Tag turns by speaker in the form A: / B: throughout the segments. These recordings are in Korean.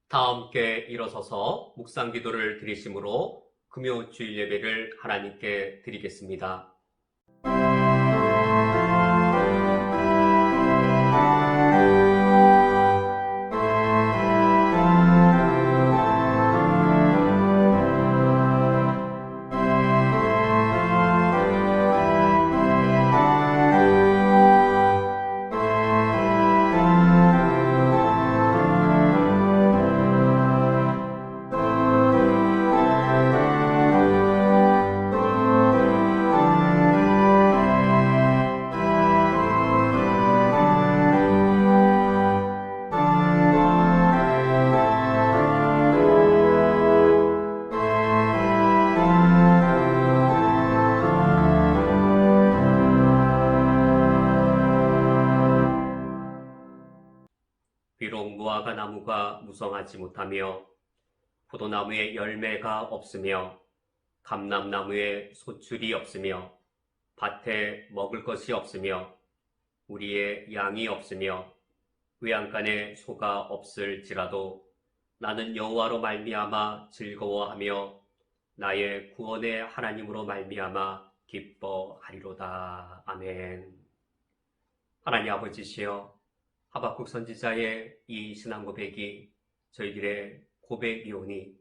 A: 다 함께 일어서서 묵상 기도를 드리심으로 금요 주일 예배를 하나님께 드리겠습니다. 비록 무화과 나무가 무성하지 못하며 포도나무에 열매가 없으며 감람나무에 소출이 없으며 밭에 먹을 것이 없으며 우리의 양이 없으며 외양간에 소가 없을지라도 나는 여호와로 말미암아 즐거워하며 나의 구원의 하나님으로 말미암아 기뻐하리로다. 아멘. 하나님 아버지시여, 하박국 선지자의 이 신앙 고백이 저희들의 고백이오니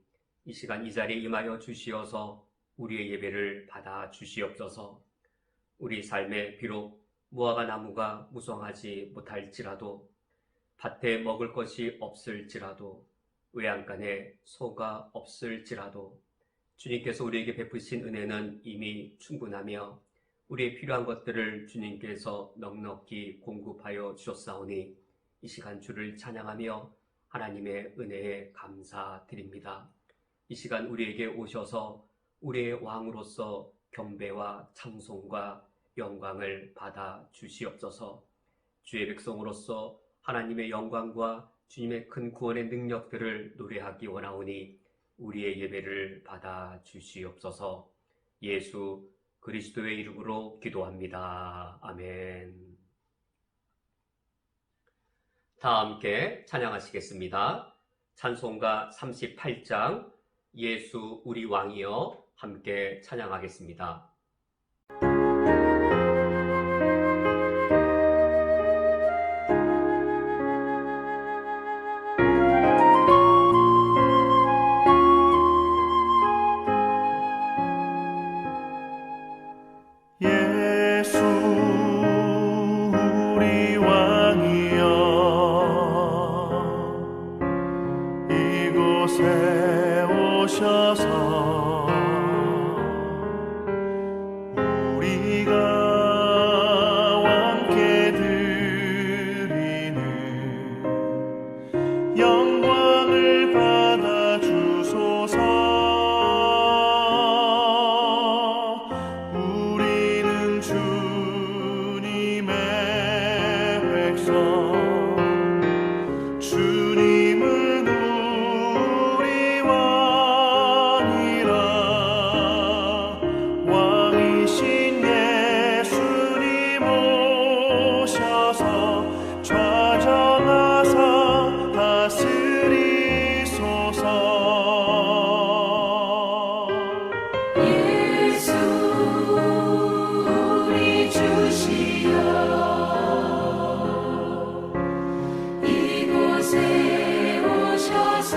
A: 이 시간 이 자리에 임하여 주시어서 우리의 예배를 받아 주시옵소서. 우리 삶에 비록 무화과 나무가 무성하지 못할지라도, 밭에 먹을 것이 없을지라도, 외양간에 소가 없을지라도 주님께서 우리에게 베푸신 은혜는 이미 충분하며 우리의 필요한 것들을 주님께서 넉넉히 공급하여 주셨사오니 이 시간 주를 찬양하며 하나님의 은혜에 감사드립니다. 이 시간 우리에게 오셔서 우리의 왕으로서 경배와 찬송과 영광을 받아 주시옵소서. 주의 백성으로서 하나님의 영광과 주님의 큰 구원의 능력들을 노래하기 원하오니 우리의 예배를 받아 주시옵소서. 예수 그리스도의 이름으로 기도합니다. 아멘. 다 함께 찬양하시겠습니다. 찬송가 38장 예수 우리 왕이여 함께 찬양하겠습니다.
B: 예수 우리 왕이여 이곳에 오셔서 우리가 왕께 드리는 영광을 받아 주소서. 우리는 주님의 백성, 주님은 우리 왕이라. 왕이신 예수님 오셔서 좌정하사 다스리소서.
C: 예수 우리 주시여 이곳에 오셔서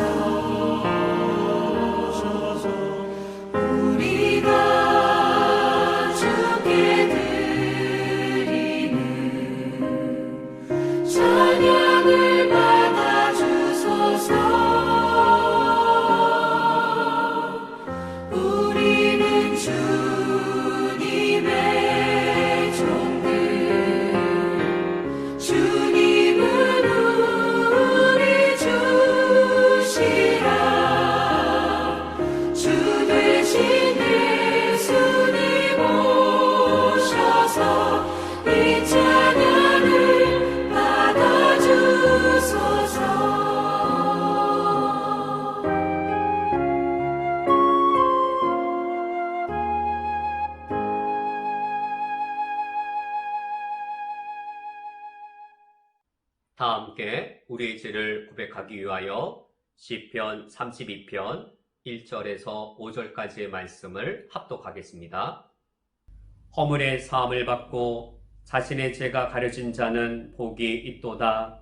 C: 우리가 주께 드리는 찬양을 받아 주소서. 우리는 주님의 종들, 주님은 우리 주시라. 주 되신 예수님 오셔서 이 찬양을 받아 주소서.
A: 다 함께 우리의 죄를 고백하기 위하여 시편 32편 1절에서 5절까지의 말씀을 합독하겠습니다. 허물의 사함을 받고 자신의 죄가 가려진 자는 복이 있도다.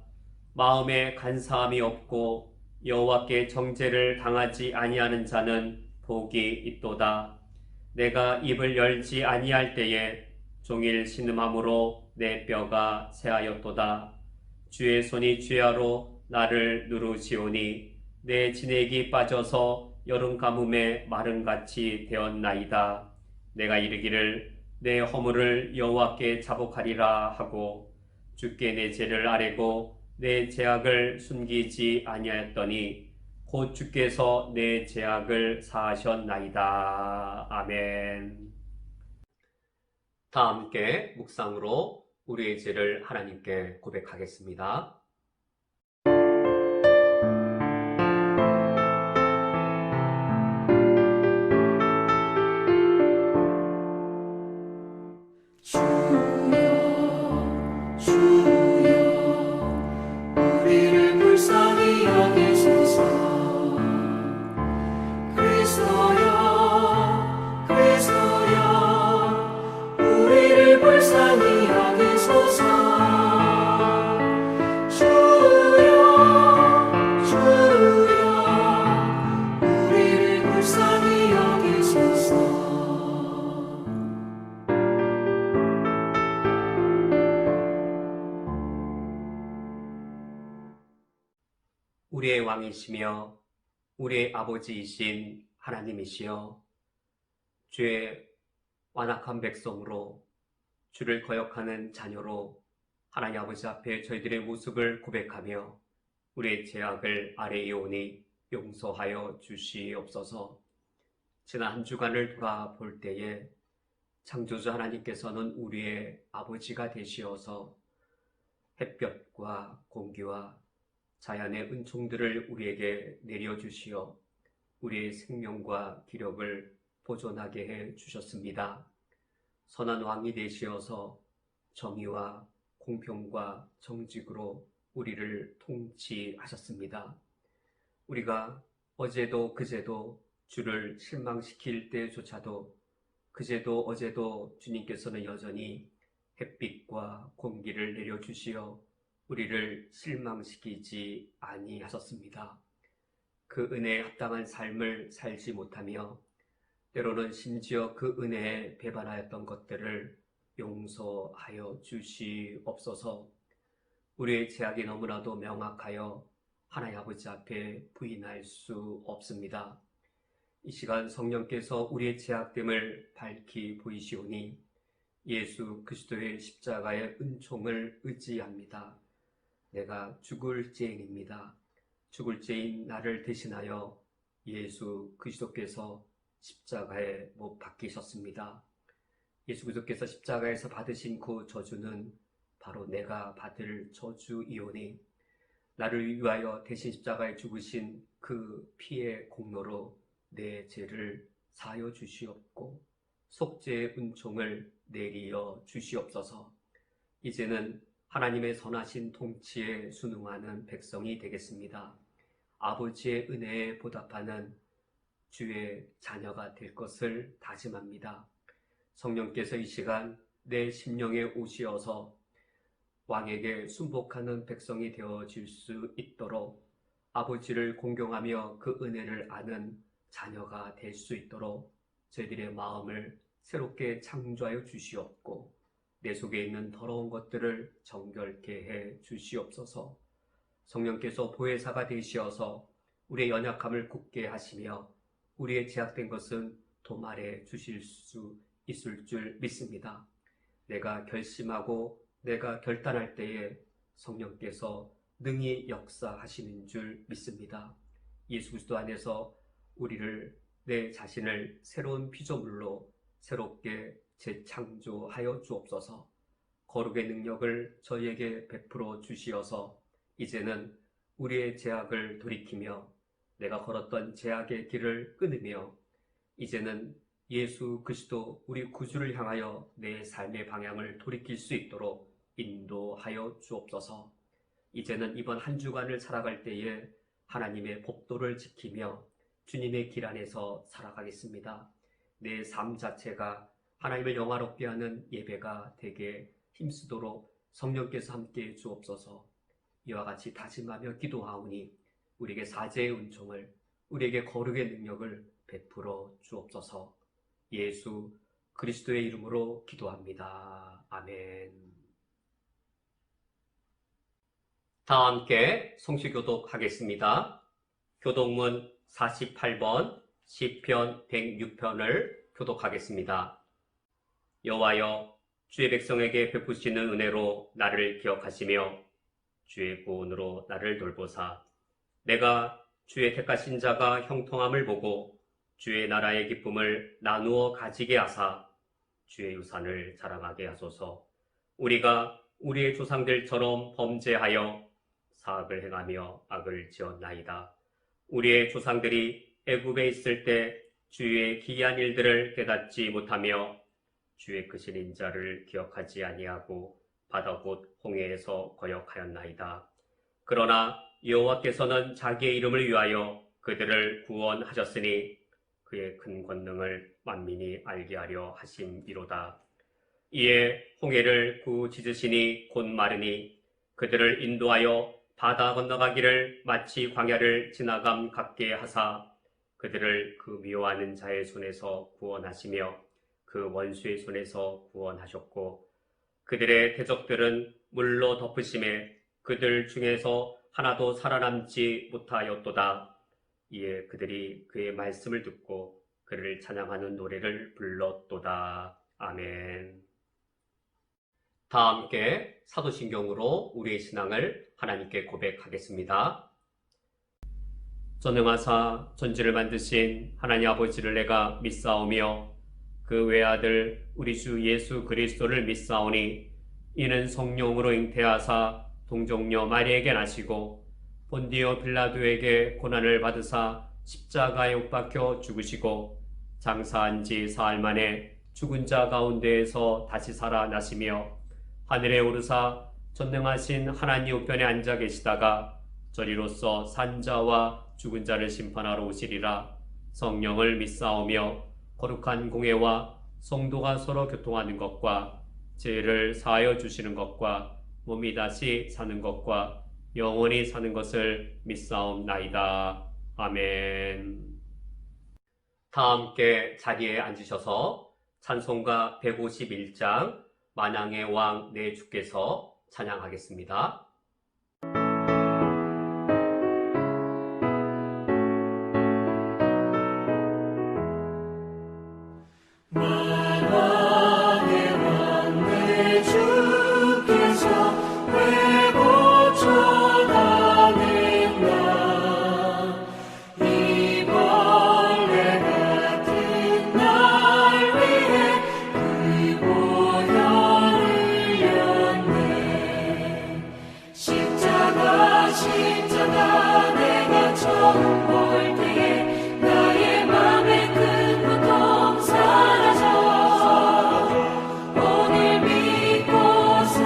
A: 마음에 간사함이 없고 여호와께 정죄를 당하지 아니하는 자는 복이 있도다. 내가 입을 열지 아니할 때에 종일 신음함으로 내 뼈가 새하였도다. 주의 손이 주야로 나를 누르시오니 내 진액이 빠져서 여름 가뭄에 마른같이 되었나이다. 내가 이르기를 내 허물을 여호와께 자복하리라 하고 주께 내 죄를 아뢰고 내 죄악을 숨기지 아니하였더니 곧 주께서 내 죄악을 사하셨나이다. 아멘. 다 함께 묵상으로 우리의 죄를 하나님께 고백하겠습니다. 우리의 왕이시며 우리의 아버지이신 하나님이시여, 주의 완악한 백성으로 주를 거역하는 자녀로 하나님 아버지 앞에 저희들의 모습을 고백하며 우리의 죄악을 아뢰이오니 용서하여 주시옵소서. 지난 한 주간을 돌아볼 때에 창조주 하나님께서는 우리의 아버지가 되시어서 햇볕과 공기와 자연의 은총들을 우리에게 내려주시어 우리의 생명과 기력을 보존하게 해 주셨습니다. 선한 왕이 되시어서 정의와 공평과 정직으로 우리를 통치하셨습니다. 우리가 어제도 그제도 주를 실망시킬 때조차도 그제도 어제도 주님께서는 여전히 햇빛과 공기를 내려주시어 우리를 실망시키지 아니하셨습니다. 그 은혜에 합당한 삶을 살지 못하며 때로는 심지어 그 은혜에 배반하였던 것들을 용서하여 주시옵소서. 우리의 죄악이 너무나도 명확하여 하나님 아버지 앞에 부인할 수 없습니다. 이 시간 성령께서 우리의 죄악됨을 밝히 보이시오니 예수 그리스도의 십자가의 은총을 의지합니다. 내가 죽을 죄인입니다. 죽을 죄인 나를 대신하여 예수 그리스도께서 십자가에 못 박히셨습니다. 예수 그리스도께서 십자가에서 받으신 그 저주는 바로 내가 받을 저주이오니 나를 위하여 대신 십자가에 죽으신 그 피의 공로로 내 죄를 사하여 주시옵고 속죄의 은총을 내리어 주시옵소서. 이제는 하나님의 선하신 통치에 순응하는 백성이 되겠습니다. 아버지의 은혜에 보답하는 주의 자녀가 될 것을 다짐합니다. 성령께서 이 시간 내 심령에 오시어서 왕에게 순복하는 백성이 되어질 수 있도록 아버지를 공경하며 그 은혜를 아는 자녀가 될 수 있도록 저희들의 마음을 새롭게 창조하여 주시옵고 내 속에 있는 더러운 것들을 정결케 해 주시옵소서. 성령께서 보혜사가 되시어서 우리의 연약함을 굳게 하시며 우리의 제약된 것은 도말해 주실 수 있을 줄 믿습니다. 내가 결심하고 내가 결단할 때에 성령께서 능히 역사하시는 줄 믿습니다. 예수 그리스도 안에서 우리를 내 자신을 새로운 피조물로 새롭게 재창조하여 주옵소서. 거룩의 능력을 저희에게 베풀어 주시어서 이제는 우리의 죄악을 돌이키며 내가 걸었던 죄악의 길을 끊으며 이제는 예수 그리스도 우리 구주를 향하여 내 삶의 방향을 돌이킬 수 있도록 인도하여 주옵소서. 이제는 이번 한 주간을 살아갈 때에 하나님의 법도를 지키며 주님의 길 안에서 살아가겠습니다. 내 삶 자체가 하나님을 영화롭게 하는 예배가 되게 힘쓰도록 성령께서 함께해 주옵소서. 이와 같이 다짐하며 기도하오니 우리에게 사죄의 은총을, 우리에게 거룩의 능력을 베풀어 주옵소서. 예수 그리스도의 이름으로 기도합니다. 아멘. 다 함께 성시교독 하겠습니다. 교독문 48번 시편 106편을 교독하겠습니다. 여호와여, 주의 백성에게 베푸시는 은혜로 나를 기억하시며 주의 구원으로 나를 돌보사 내가 주의 택하신 자가 형통함을 보고 주의 나라의 기쁨을 나누어 가지게 하사 주의 유산을 자랑하게 하소서. 우리가 우리의 조상들처럼 범죄하여 사악을 행하며 악을 지었나이다. 우리의 조상들이 애굽에 있을 때 주의 기이한 일들을 깨닫지 못하며 주의 크신 인자를 기억하지 아니하고 바다 곧 홍해에서 거역하였나이다. 그러나 여호와께서는 자기의 이름을 위하여 그들을 구원하셨으니 그의 큰 권능을 만민이 알게 하려 하심이로다. 이에 홍해를 구짖으시니 곧 마르니 그들을 인도하여 바다 건너가기를 마치 광야를 지나감 같게 하사 그들을 그 미워하는 자의 손에서 구원하시며 그 원수의 손에서 구원하셨고 그들의 대적들은 물로 덮으심에 그들 중에서 하나도 살아남지 못하였도다. 이에 그들이 그의 말씀을 듣고 그를 찬양하는 노래를 불렀도다. 아멘. 다 함께 사도신경으로 우리의 신앙을 하나님께 고백하겠습니다. 전능하사 전지를 만드신 하나님 아버지를 내가 믿사오며 그 외아들 우리 주 예수 그리스도를 믿사오니 이는 성령으로 잉태하사 동정녀 마리에게 나시고 본디오 빌라도에게 고난을 받으사 십자가에 못 박혀 죽으시고 장사한 지 사흘 만에 죽은 자 가운데에서 다시 살아나시며 하늘에 오르사 전능하신 하나님 우편에 앉아 계시다가 저리로서 산자와 죽은 자를 심판하러 오시리라. 성령을 믿사오며 거룩한 공회와 성도가 서로 교통하는 것과 죄를 사하여 주시는 것과 몸이 다시 사는 것과 영원히 사는 것을 믿사옵나이다. 아멘. 다 함께 자리에 앉으셔서 찬송가 151장 만왕의 왕 내 주께서 찬양하겠습니다.
C: 만왕의 왕 내 주께서 왜 고쳐가는가. 이 벌레 같은 날 위해 그 보혈을 흘렸네. 십자가 내가 처음 볼 때에 나의 맘에 큰 고통 사라져. 오늘 믿고서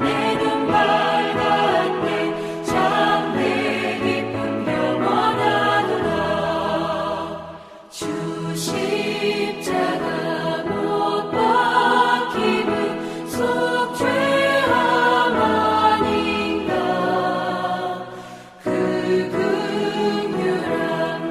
C: 내 눈 밝았네. 참 내 기쁨 영원하도다. 주 십자가 못 박힘은 속죄함 아닌가. 그 긍휼함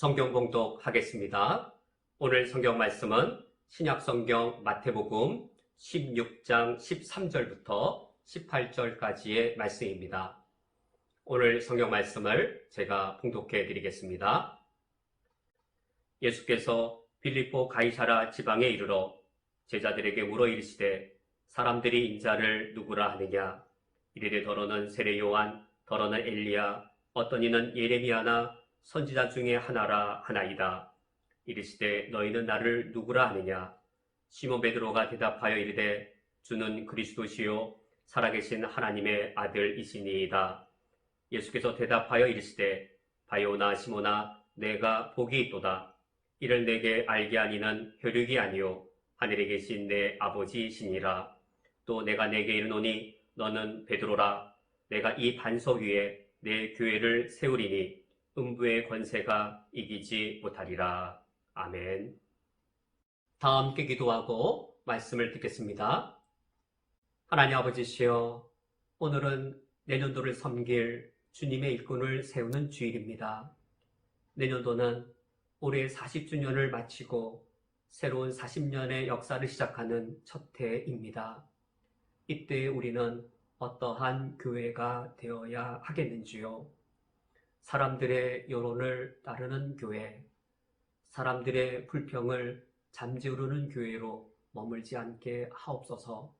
A: 성경 봉독하겠습니다. 오늘 성경 말씀은 신약 성경 마태복음 16장 13절부터 18절까지의 말씀입니다. 오늘 성경 말씀을 제가 봉독해 드리겠습니다. 예수께서 빌립보 가이사라 지방에 이르러 제자들에게 물어 이르시되 사람들이 인자를 누구라 하느냐? 이르되 더러는 세례 요한, 더러는 엘리야, 어떤 이는 예레미야나 선지자 중에 하나라 하나이다. 이르시되 너희는 나를 누구라 하느냐? 시몬 베드로가 대답하여 이르되 주는 그리스도시요 살아계신 하나님의 아들이시니이다. 예수께서 대답하여 이르시되 바요나 시몬아 내가 복이 있도다. 이를 내게 알게 하니는 혈육이 아니요 하늘에 계신 내 아버지시니라. 또 내가 내게 이르노니 너는 베드로라. 내가 이 반석 위에 내 교회를 세우리니 음부의 권세가 이기지 못하리라. 아멘. 다 함께 기도하고 말씀을 듣겠습니다. 하나님 아버지시여, 오늘은 내년도를 섬길 주님의 일꾼을 세우는 주일입니다. 내년도는 올해 40주년을 마치고 새로운 40년의 역사를 시작하는 첫 해입니다. 이때 우리는 어떠한 교회가 되어야 하겠는지요? 사람들의 여론을 따르는 교회, 사람들의 불평을 잠재우는 교회로 머물지 않게 하옵소서.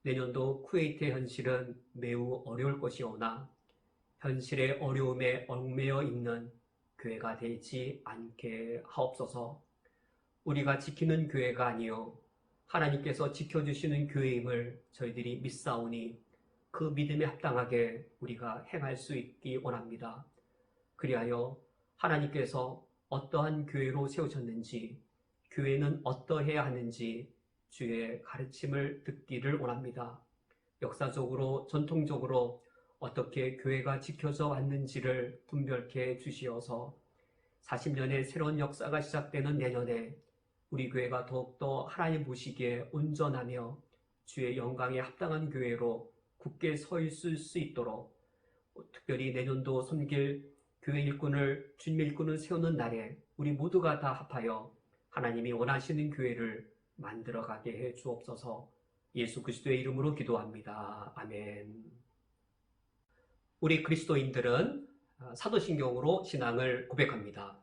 A: 내년도 쿠웨이트의 현실은 매우 어려울 것이오나 현실의 어려움에 얽매여 있는 교회가 되지 않게 하옵소서. 우리가 지키는 교회가 아니요 하나님께서 지켜주시는 교회임을 저희들이 믿사오니 그 믿음에 합당하게 우리가 행할 수 있기 원합니다. 그리하여 하나님께서 어떠한 교회로 세우셨는지, 교회는 어떠해야 하는지 주의 가르침을 듣기를 원합니다. 역사적으로 전통적으로 어떻게 교회가 지켜져 왔는지를 분별케 주시어서 40년의 새로운 역사가 시작되는 내년에 우리 교회가 더욱더 하나님 보시기에 온전하며 주의 영광에 합당한 교회로 굳게 서 있을 수 있도록, 특별히 내년도 섬길 교회 일꾼을, 주님 일꾼을 세우는 날에 우리 모두가 다 합하여 하나님이 원하시는 교회를 만들어가게 해 주옵소서. 예수 그리스도의 이름으로 기도합니다. 아멘. 우리 그리스도인들은 사도신경으로 신앙을 고백합니다.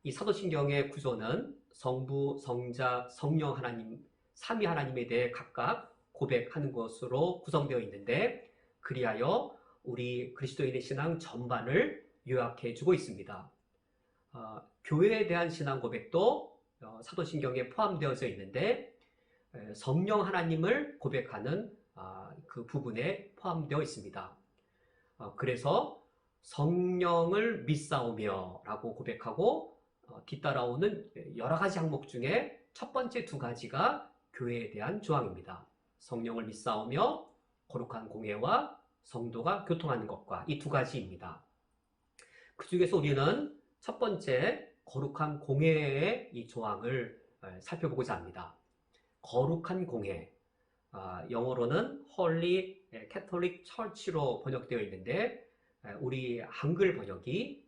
A: 이 사도신경의 구조는 성부, 성자, 성령 하나님, 삼위 하나님에 대해 각각 고백하는 것으로 구성되어 있는데, 그리하여 우리 그리스도인의 신앙 전반을 요약해 주고 있습니다. 교회에 대한 신앙 고백도 사도신경에 포함되어져 있는데, 성령 하나님을 고백하는 그 부분에 포함되어 있습니다. 그래서 성령을 믿사오며 라고 고백하고 뒤따라오는 여러 가지 항목 중에 첫 번째 두 가지가 교회에 대한 조항입니다. 성령을 믿사오며 거룩한 공예와 성도가 교통하는 것과 이 두 가지입니다. 그 중에서 우리는 첫 번째 거룩한 공예의 이 조항을 살펴보고자 합니다. 거룩한 공예, 영어로는 Holy Catholic Church로 번역되어 있는데 우리 한글 번역이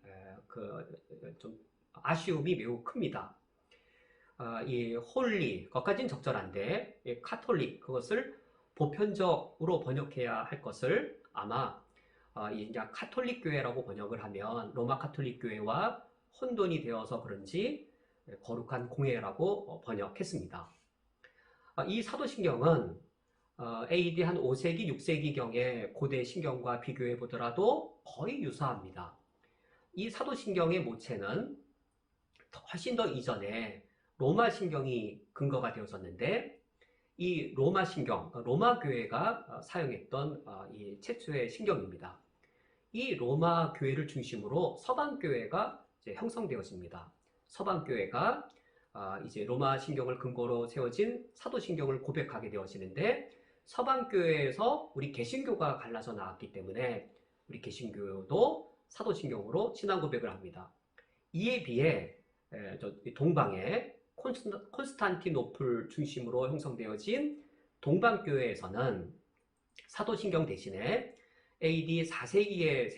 A: 좀 아쉬움이 매우 큽니다. 이 홀리, 거기까지는 적절한데 카톨릭, 그것을 보편적으로 번역해야 할 것을 아마 이제 카톨릭 교회라고 번역을 하면 로마 카톨릭 교회와 혼돈이 되어서 그런지 거룩한 공예라고 번역했습니다. 이 사도신경은 AD 한 5세기, 6세기경의 고대 신경과 비교해 보더라도 거의 유사합니다. 이 사도신경의 모체는 훨씬 더 이전에 로마 신경이 근거가 되었었는데, 이 로마 신경, 로마 교회가 사용했던 이 최초의 신경입니다. 이 로마 교회를 중심으로 서방 교회가 이제 형성되었습니다. 서방 교회가 이제 로마 신경을 근거로 세워진 사도신경을 고백하게 되어지는데, 서방 교회에서 우리 개신교가 갈라져 나왔기 때문에 우리 개신교도 사도신경으로 신앙 고백을 합니다. 이에 비해 동방의 콘스탄티노플 중심으로 형성되어진 동방교회에서는 사도신경 대신에 AD 4세기에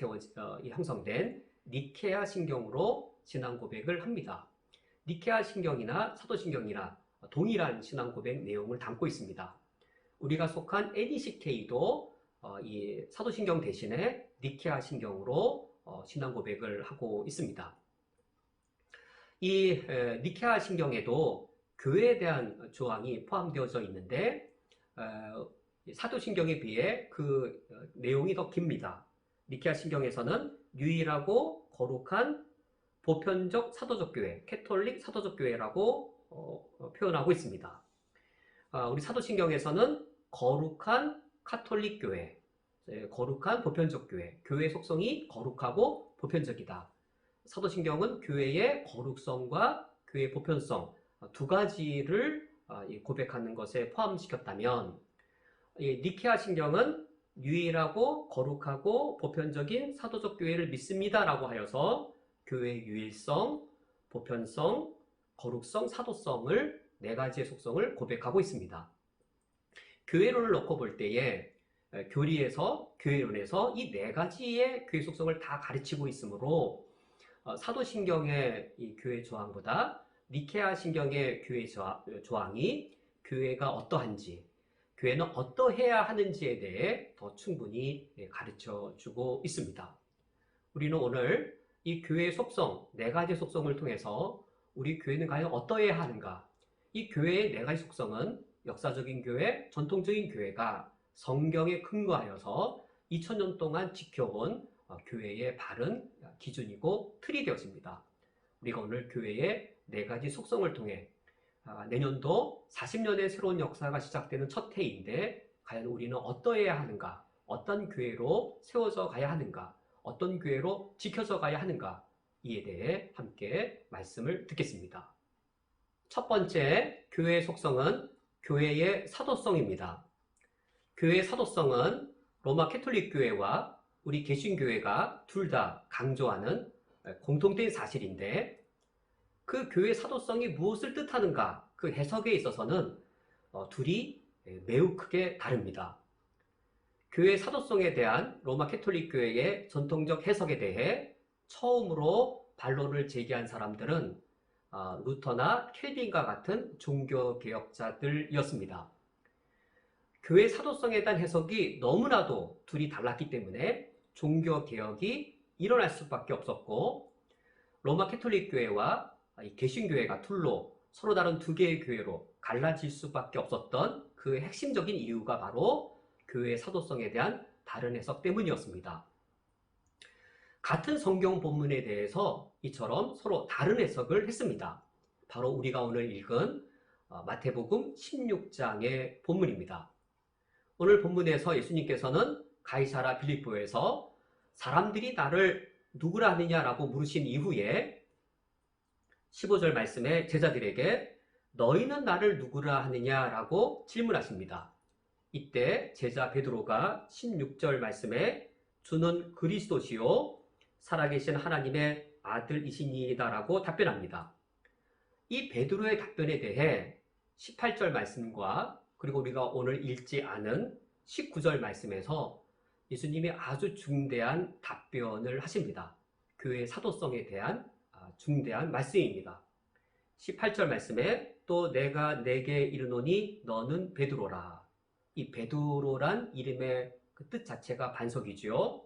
A: 형성된 니케아 신경으로 신앙 고백을 합니다. 니케아 신경이나 사도신경이나 동일한 신앙 고백 내용을 담고 있습니다. 우리가 속한 NECK도 이 사도신경 대신에 니케아 신경으로 신앙 고백을 하고 있습니다. 이 니케아 신경에도 교회에 대한 조항이 포함되어져 있는데 사도신경에 비해 그 내용이 더 깁니다. 니케아 신경에서는 유일하고 거룩한 보편적 사도적 교회, 캐톨릭 사도적 교회라고 표현하고 있습니다. 우리 사도신경에서는 거룩한 카톨릭 교회, 거룩한 보편적 교회, 교회 속성이 거룩하고 보편적이다. 사도신경은 교회의 거룩성과 교회의 보편성 두 가지를 고백하는 것에 포함시켰다면 니케아 신경은 유일하고 거룩하고 보편적인 사도적 교회를 믿습니다라고 하여서 교회의 유일성, 보편성, 거룩성, 사도성을 네 가지의 속성을 고백하고 있습니다. 교회론을 놓고 볼 때에 교리에서, 교회론에서 이 네 가지의 교회 속성을 다 가르치고 있으므로 사도신경의 이 교회 조항보다 니케아 신경의 교회 조항이 교회가 어떠한지, 교회는 어떠해야 하는지에 대해 더 충분히 가르쳐 주고 있습니다. 우리는 오늘 이 교회의 속성, 네 가지 속성을 통해서 우리 교회는 과연 어떠해야 하는가? 이 교회의 네 가지 속성은 역사적인 교회, 전통적인 교회가 성경에 근거하여서 2000년 동안 지켜온 교회의 바른 기준이고 틀이 되었습니다. 우리가 오늘 교회의 네 가지 속성을 통해 내년도 40년의 새로운 역사가 시작되는 첫 해인데 과연 우리는 어떠해야 하는가? 어떤 교회로 세워져 가야 하는가? 어떤 교회로 지켜져 가야 하는가? 이에 대해 함께 말씀을 듣겠습니다. 첫 번째 교회의 속성은 교회의 사도성입니다. 교회의 사도성은 로마 캐톨릭 교회와 우리 개신교회가 둘 다 강조하는 공통된 사실인데 그 교회의 사도성이 무엇을 뜻하는가? 그 해석에 있어서는 둘이 매우 크게 다릅니다. 교회의 사도성에 대한 로마 캐톨릭 교회의 전통적 해석에 대해 처음으로 반론을 제기한 사람들은 루터나 켈빈과 같은 종교개혁자들이었습니다. 교회 사도성에 대한 해석이 너무나도 둘이 달랐기 때문에 종교개혁이 일어날 수밖에 없었고 로마 캐톨릭 교회와 개신교회가 둘로 서로 다른 두 개의 교회로 갈라질 수밖에 없었던 그 핵심적인 이유가 바로 교회의 사도성에 대한 다른 해석 때문이었습니다. 같은 성경 본문에 대해서 이처럼 서로 다른 해석을 했습니다. 바로 우리가 오늘 읽은 마태복음 16장의 본문입니다. 오늘 본문에서 예수님께서는 가이사라 빌립보에서 사람들이 나를 누구라 하느냐라고 물으신 이후에 15절 말씀에 제자들에게 너희는 나를 누구라 하느냐라고 질문하십니다. 이때 제자 베드로가 16절 말씀에 주는 그리스도시요 살아계신 하나님의 아들이시니이다라고 답변합니다. 이 베드로의 답변에 대해 18절 말씀과 그리고 우리가 오늘 읽지 않은 19절 말씀에서 예수님이 아주 중대한 답변을 하십니다. 교회의 사도성에 대한 중대한 말씀입니다. 18절 말씀에 또 내가 내게 이르노니 너는 베드로라. 이 베드로란 이름의 그 뜻 자체가 반석이지요.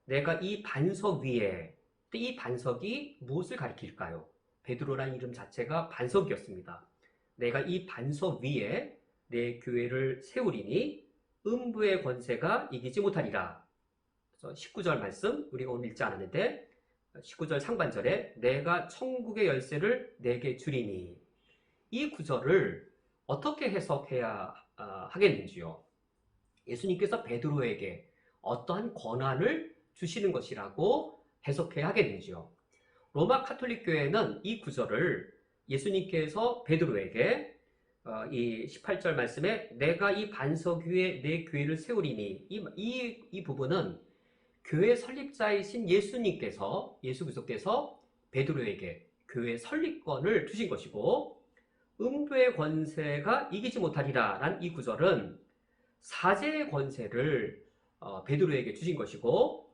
A: 내가 이 반석 위에, 이 반석이 무엇을 가리킬까요? 베드로란 이름 자체가 반석이었습니다. 내가 이 반석 위에 내 교회를 세우리니 음부의 권세가 이기지 못하리라. 그래서 19절 말씀 우리가 오늘 읽지 않았는데 19절 상반절에 내가 천국의 열쇠를 내게 주리니 이 구절을 어떻게 해석해야 하겠는지요? 예수님께서 베드로에게 어떠한 권한을 주시는 것이라고 해석해야 하겠는지요? 로마 카톨릭 교회는 이 구절을 예수님께서 베드로에게 이 18절 말씀에 내가 이 반석 위에 내 교회를 세우리니 이 부분은 교회 설립자이신 예수님께서 예수 그리스도께서 베드로에게 교회 설립권을 주신 것이고 음부의 권세가 이기지 못하리라 라는 이 구절은 사제의 권세를 베드로에게 주신 것이고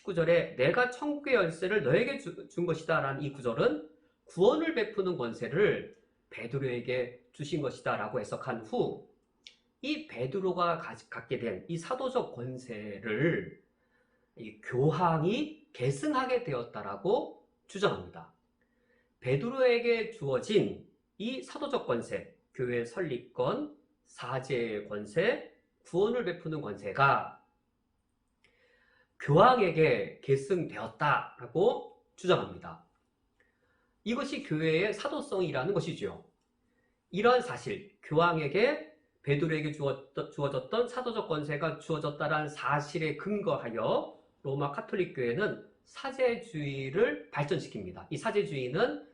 A: 19절에 내가 천국의 열쇠를 너에게 준 것이다 라는 이 구절은 구원을 베푸는 권세를 베드로에게 주신 것이다 라고 해석한 후 이 베드로가 갖게 된 이 사도적 권세를 이 교황이 계승하게 되었다라고 주장합니다. 베드로에게 주어진 이 사도적 권세, 교회 설립권, 사제의 권세, 구원을 베푸는 권세가 교황에게 계승되었다라고 주장합니다. 이것이 교회의 사도성이라는 것이죠. 이러한 사실, 교황에게 베드로에게 주어졌던 사도적 권세가 주어졌다는 사실에 근거하여 로마 카톨릭 교회는 사제주의를 발전시킵니다. 이 사제주의는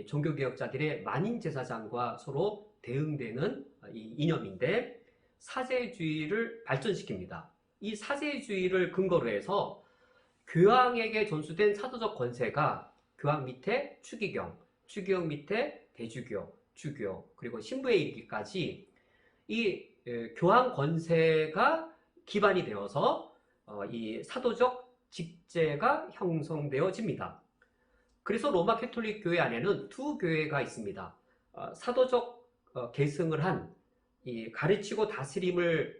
A: 종교개혁자들의 만인제사장과 서로 대응되는 이 이념인데 사제주의를 발전시킵니다. 이 사제주의를 근거로 해서 교황에게 전수된 사도적 권세가 교황 밑에 추기경, 추기경 밑에 대주교, 주교, 그리고 신부에 이르기까지 이 교황 권세가 기반이 되어서 이 사도적 직제가 형성되어집니다. 그래서 로마 캐톨릭 교회 안에는 두 교회가 있습니다. 사도적 계승을 한 이 가르치고 다스리는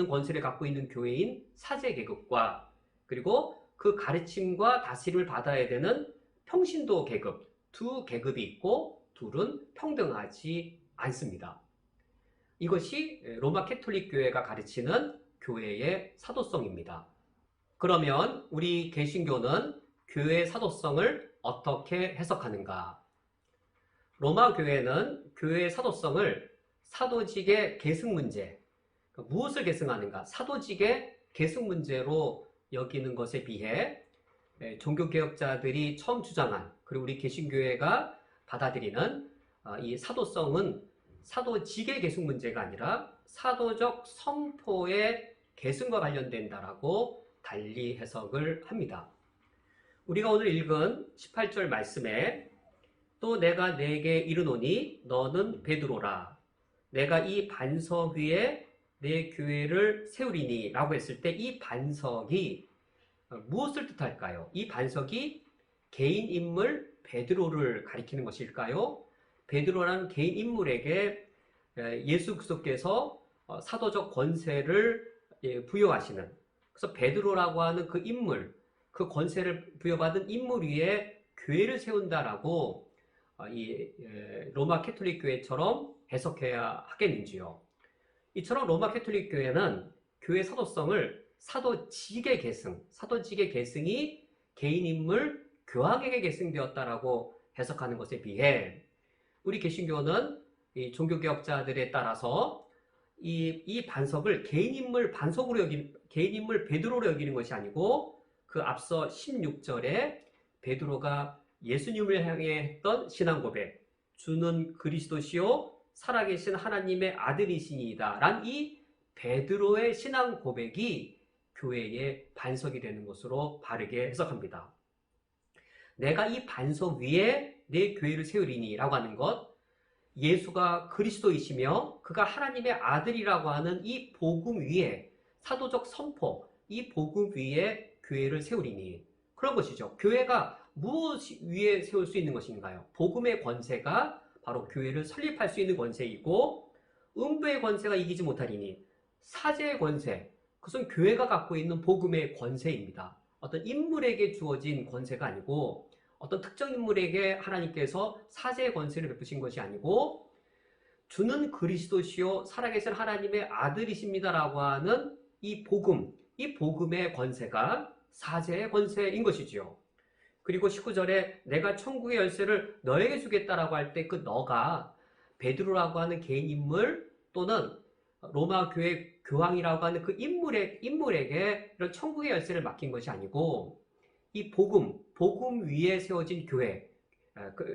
A: 권세를 갖고 있는 교회인 사제 계급과 그리고 그 가르침과 다스림을 받아야 되는 평신도 계급, 두 계급이 있고 둘은 평등하지 않습니다. 이것이 로마 캐톨릭 교회가 가르치는 교회의 사도성입니다. 그러면 우리 개신교는 교회의 사도성을 어떻게 해석하는가? 로마 교회는 교회의 사도성을 사도직의 계승 문제, 무엇을 계승하는가? 사도직의 계승 문제로 여기는 것에 비해 종교개혁자들이 처음 주장한 그리고 우리 개신교회가 받아들이는 이 사도성은 사도직의 계승 문제가 아니라 사도적 선포의 계승과 관련된다라고 달리 해석을 합니다. 우리가 오늘 읽은 18절 말씀에 또 내가 네게 이르노니 너는 베드로라 내가 이 반석 위에 내 교회를 세우리니 라고 했을 때 이 반석이 무엇을 뜻할까요? 이 반석이 개인 인물 베드로를 가리키는 것일까요? 베드로라는 개인 인물에게 예수 그리스도께서 사도적 권세를 부여하시는, 그래서 베드로라고 하는 그 인물, 그 권세를 부여받은 인물 위에 교회를 세운다라고 이 로마 캐톨릭 교회처럼 해석해야 하겠는지요? 이처럼 로마 캐톨릭 교회는 교회 사도성을 사도직의 계승, 사도직의 계승이 개인 인물 교황에게 계승되었다라고 해석하는 것에 비해 우리 개신교는 이 종교개혁자들에 따라서 이 반석을 개인 인물 베드로로 여기는 것이 아니고 그 앞서 16절에 베드로가 예수님을 향해 했던 신앙 고백, 주는 그리스도시요 살아계신 하나님의 아들이시니이다 란 이 베드로의 신앙 고백이 교회의 반석이 되는 것으로 바르게 해석합니다. 내가 이 반석 위에 내 교회를 세우리니 라고 하는 것, 예수가 그리스도이시며 그가 하나님의 아들이라고 하는 이 복음 위에 사도적 선포, 이 복음 위에 교회를 세우리니 그런 것이죠. 교회가 무엇 위에 세울 수 있는 것인가요? 복음의 권세가 바로 교회를 설립할 수 있는 권세이고 음부의 권세가 이기지 못하리니 사제의 권세, 그것은 교회가 갖고 있는 복음의 권세입니다. 어떤 인물에게 주어진 권세가 아니고 어떤 특정 인물에게 하나님께서 사제의 권세를 베푸신 것이 아니고 주는 그리스도시요 살아계신 하나님의 아들이십니다라고 하는 이 복음, 이 복음의 권세가 사제의 권세인 것이지요. 그리고 19절에 내가 천국의 열쇠를 너에게 주겠다라고 할 때 그 너가 베드로라고 하는 개인 인물 또는 로마 교회 교황이라고 하는 그 인물에게 이런 천국의 열쇠를 맡긴 것이 아니고 이 복음 위에 세워진 교회,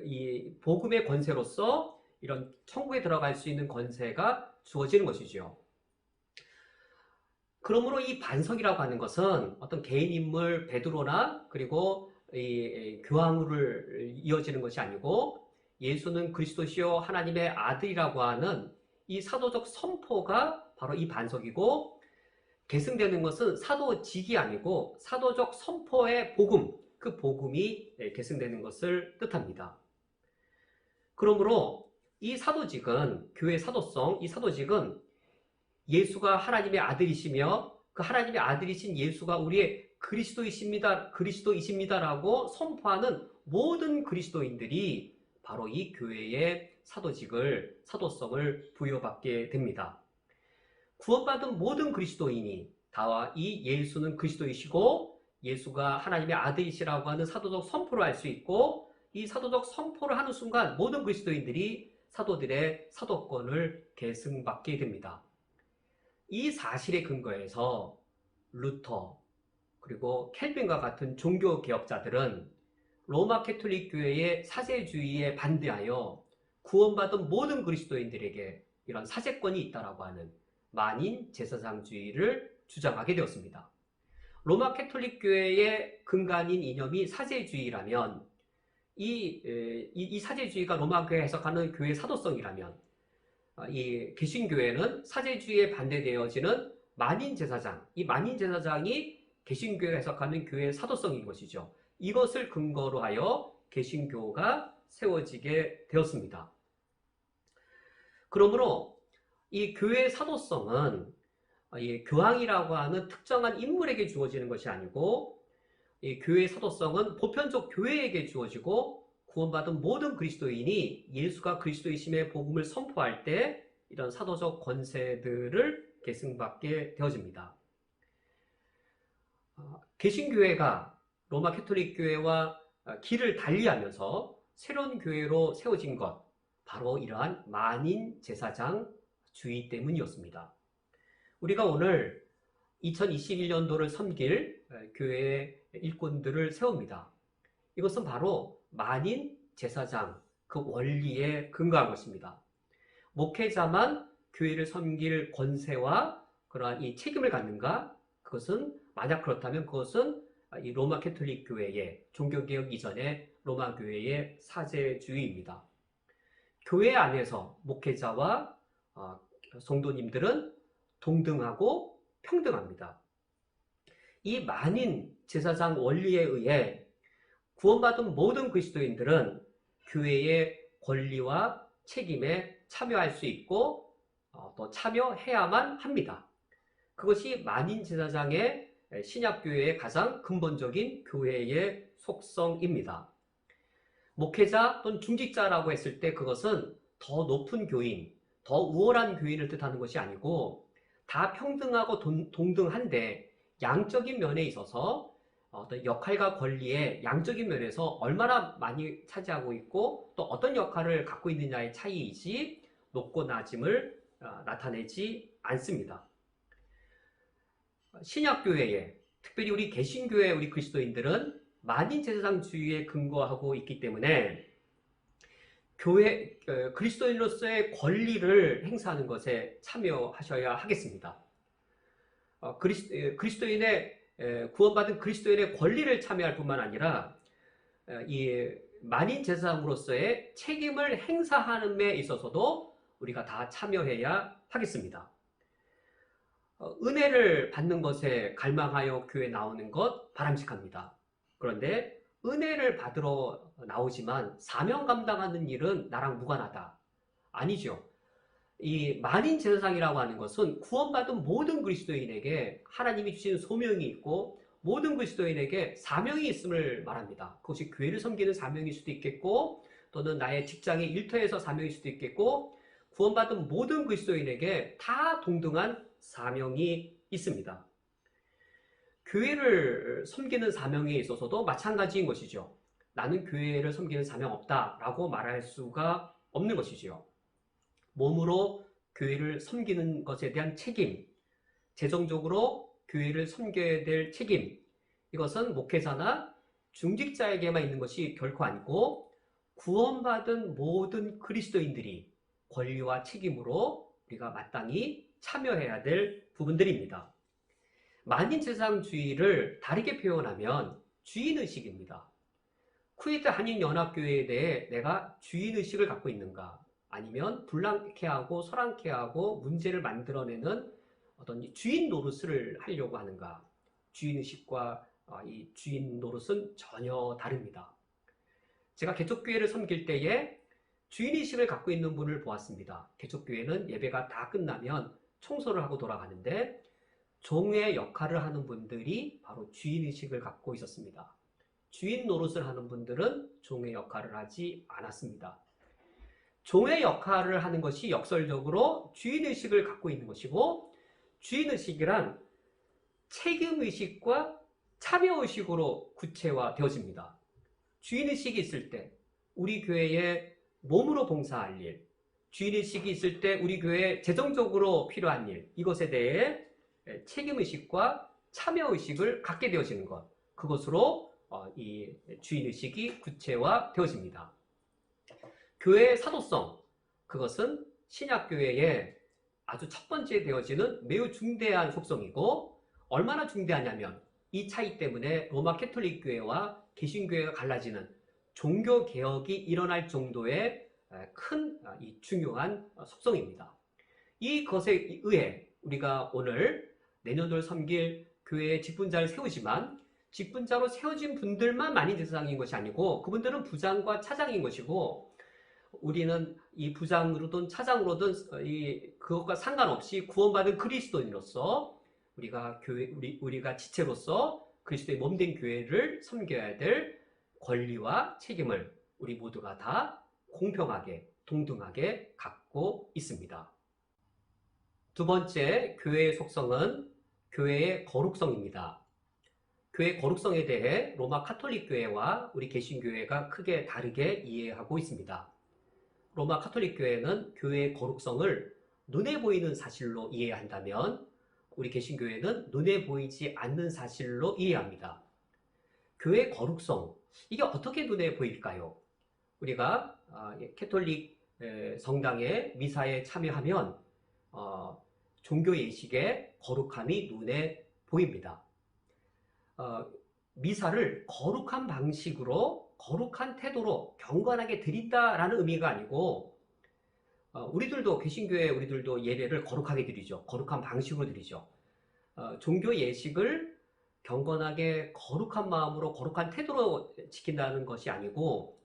A: 이 복음의 권세로서 이런 천국에 들어갈 수 있는 권세가 주어지는 것이죠. 그러므로 이 반석이라고 하는 것은 어떤 개인 인물 베드로나 그리고 이 교황으로 이어지는 것이 아니고 예수는 그리스도시요 하나님의 아들이라고 하는 이 사도적 선포가 바로 이 반석이고 계승되는 것은 사도직이 아니고 사도적 선포의 복음, 그 복음이 계승되는 것을 뜻합니다. 그러므로 이 사도직은, 교회의 사도성, 이 사도직은 예수가 하나님의 아들이시며 그 하나님의 아들이신 예수가 우리의 그리스도이십니다라고 선포하는 모든 그리스도인들이 바로 이 교회의 사도성을 부여받게 됩니다. 구원받은 모든 그리스도인이 다 이 예수는 그리스도이시고 예수가 하나님의 아들이시라고 하는 사도적 선포를 할 수 있고, 이 사도적 선포를 하는 순간 모든 그리스도인들이 사도들의 사도권을 계승받게 됩니다. 이 사실에 근거해서 루터 그리고 켈빈과 같은 종교 개혁자들은 로마 캐톨릭 교회의 사제주의에 반대하여 구원받은 모든 그리스도인들에게 이런 사제권이 있다라고 하는 만인 제사장주의를 주장하게 되었습니다. 로마 캐톨릭 교회의 근간인 이념이 사제주의라면 이 사제주의가 로마 교회가 해석하는 교회 사도성이라면, 이 개신교회는 사제주의에 반대되어지는 만인 제사장, 이 만인 제사장이 개신교회가 해석하는 교회의 사도성인 것이죠. 이것을 근거로 하여 개신교가 세워지게 되었습니다. 그러므로 이 교회의 사도성은 이 교황이라고 하는 특정한 인물에게 주어지는 것이 아니고, 이 교회의 사도성은 보편적 교회에게 주어지고 구원받은 모든 그리스도인이 예수가 그리스도이심의 복음을 선포할 때 이런 사도적 권세들을 계승받게 되어집니다. 개신교회가 로마 캐톨릭 교회와 길을 달리하면서 새로운 교회로 세워진 것, 바로 이러한 만인 제사장 주의 때문이었습니다. 우리가 오늘 2021년도를 섬길 교회의 일꾼들을 세웁니다. 이것은 바로 만인 제사장, 그 원리에 근거한 것입니다. 목회자만 교회를 섬길 권세와 그러한 이 책임을 갖는가? 그것은 만약 그렇다면 그것은 이 로마 캐톨릭 교회의 종교개혁 이전의 로마 교회의 사제주의입니다. 교회 안에서 목회자와 성도님들은 동등하고 평등합니다. 이 만인 제사장 원리에 의해 구원받은 모든 그리스도인들은 교회의 권리와 책임에 참여할 수 있고 또 참여해야만 합니다. 그것이 만인 제사장의 신약교회의 가장 근본적인 교회의 속성입니다. 목회자 또는 중직자라고 했을 때 그것은 더 높은 교인, 더 우월한 교인을 뜻하는 것이 아니고 다 평등하고 동등한데 양적인 면에 있어서 어떤 역할과 권리의 양적인 면에서 얼마나 많이 차지하고 있고 또 어떤 역할을 갖고 있느냐의 차이이지 높고 낮음을 나타내지 않습니다. 신약교회에, 특별히 우리 개신교회 우리 그리스도인들은 만인 제사장주의에 근거하고 있기 때문에 교회 그리스도인으로서의 권리를 행사하는 것에 참여하셔야 하겠습니다. 그리스도인의 구원받은 그리스도인의 권리를 참여할 뿐만 아니라 이 만인 제사장으로서의 책임을 행사하는 데 있어서도 우리가 다 참여해야 하겠습니다. 은혜를 받는 것에 갈망하여 교회에 나오는 것 바람직합니다. 그런데 은혜를 받으러 나오지만 사명 감당하는 일은 나랑 무관하다. 아니죠. 이 만인 제사장이라고 하는 것은 구원받은 모든 그리스도인에게 하나님이 주신 소명이 있고 모든 그리스도인에게 사명이 있음을 말합니다. 그것이 교회를 섬기는 사명일 수도 있겠고 또는 나의 직장의 일터에서 사명일 수도 있겠고 구원받은 모든 그리스도인에게 다 동등한 사명이 있습니다. 교회를 섬기는 사명에 있어서도 마찬가지인 것이죠. 나는 교회를 섬기는 사명 없다라고 말할 수가 없는 것이지요. 몸으로 교회를 섬기는 것에 대한 책임, 재정적으로 교회를 섬겨야 될 책임, 이것은 목회자나 중직자에게만 있는 것이 결코 아니고 구원받은 모든 그리스도인들이 권리와 책임으로 우리가 마땅히 참여해야 될 부분들입니다. 만인 제사장주의를 다르게 표현하면 주인의식입니다. 쿠웨이트 한인연합교회에 대해 내가 주인의식을 갖고 있는가? 아니면 불량케 하고 소란케 하고 문제를 만들어내는 어떤 이 주인 노릇을 하려고 하는가? 주인의식과 이 주인 노릇은 전혀 다릅니다. 제가 개척교회를 섬길 때에 주인의식을 갖고 있는 분을 보았습니다. 개척교회는 예배가 다 끝나면 청소를 하고 돌아가는데 종의 역할을 하는 분들이 바로 주인의식을 갖고 있었습니다. 주인 노릇을 하는 분들은 종의 역할을 하지 않았습니다. 종의 역할을 하는 것이 역설적으로 주인의식을 갖고 있는 것이고, 주인의식이란 책임의식과 참여의식으로 구체화되어집니다. 주인의식이 있을 때 우리 교회에 몸으로 봉사할 일, 주인의식이 있을 때 우리 교회에 재정적으로 필요한 일, 이것에 대해 책임의식과 참여의식을 갖게 되어지는 것, 그것으로 이 주인의식이 구체화되어집니다. 교회의 사도성, 그것은 신약교회의 아주 첫 번째 되어지는 매우 중대한 속성이고, 얼마나 중대하냐면 이 차이 때문에 로마 캐톨릭 교회와 개신교회가 갈라지는 종교개혁이 일어날 정도의 큰 중요한 속성입니다. 이것에 의해 우리가 오늘 내년도를 섬길 교회의 직분자를 세우지만, 직분자로 세워진 분들만 많이 대상인 것이 아니고 그분들은 부장과 차장인 것이고, 우리는 이 부장으로든 차장으로든 그것과 상관없이 구원받은 그리스도인으로서 우리가 지체로서 그리스도의 몸된 교회를 섬겨야 될 권리와 책임을 우리 모두가 다 공평하게 동등하게 갖고 있습니다. 두 번째 교회의 속성은 교회의 거룩성입니다. 교회의 거룩성에 대해 로마 카톨릭 교회와 우리 개신교회가 크게 다르게 이해하고 있습니다. 로마 카톨릭 교회는 교회의 거룩성을 눈에 보이는 사실로 이해한다면, 우리 개신교회는 눈에 보이지 않는 사실로 이해합니다. 교회의 거룩성, 이게 어떻게 눈에 보일까요? 우리가 캐톨릭 성당의 미사에 참여하면 종교 예식의 거룩함이 눈에 보입니다. 미사를 거룩한 방식으로, 거룩한 태도로 경건하게 드린다라는 의미가 아니고, 우리들도 개신교회 우리들도 예배를 거룩하게 드리죠. 거룩한 방식으로 드리죠. 종교 예식을 경건하게 거룩한 마음으로 거룩한 태도로 지킨다는 것이 아니고,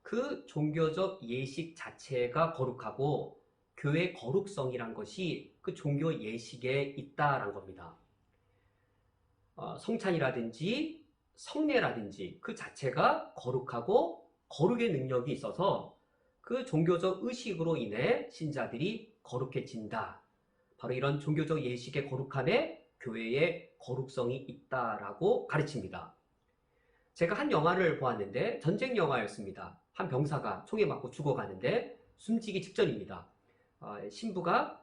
A: 그 종교적 예식 자체가 거룩하고 교회 거룩성이란 것이 그 종교 예식에 있다라는 겁니다. 성찬이라든지 성례라든지 그 자체가 거룩하고 거룩의 능력이 있어서 그 종교적 의식으로 인해 신자들이 거룩해진다. 바로 이런 종교적 예식의 거룩함에 교회의 거룩성이 있다라고 가르칩니다. 제가 한 영화를 보았는데 전쟁 영화였습니다. 한 병사가 총에 맞고 죽어가는데 숨지기 직전입니다.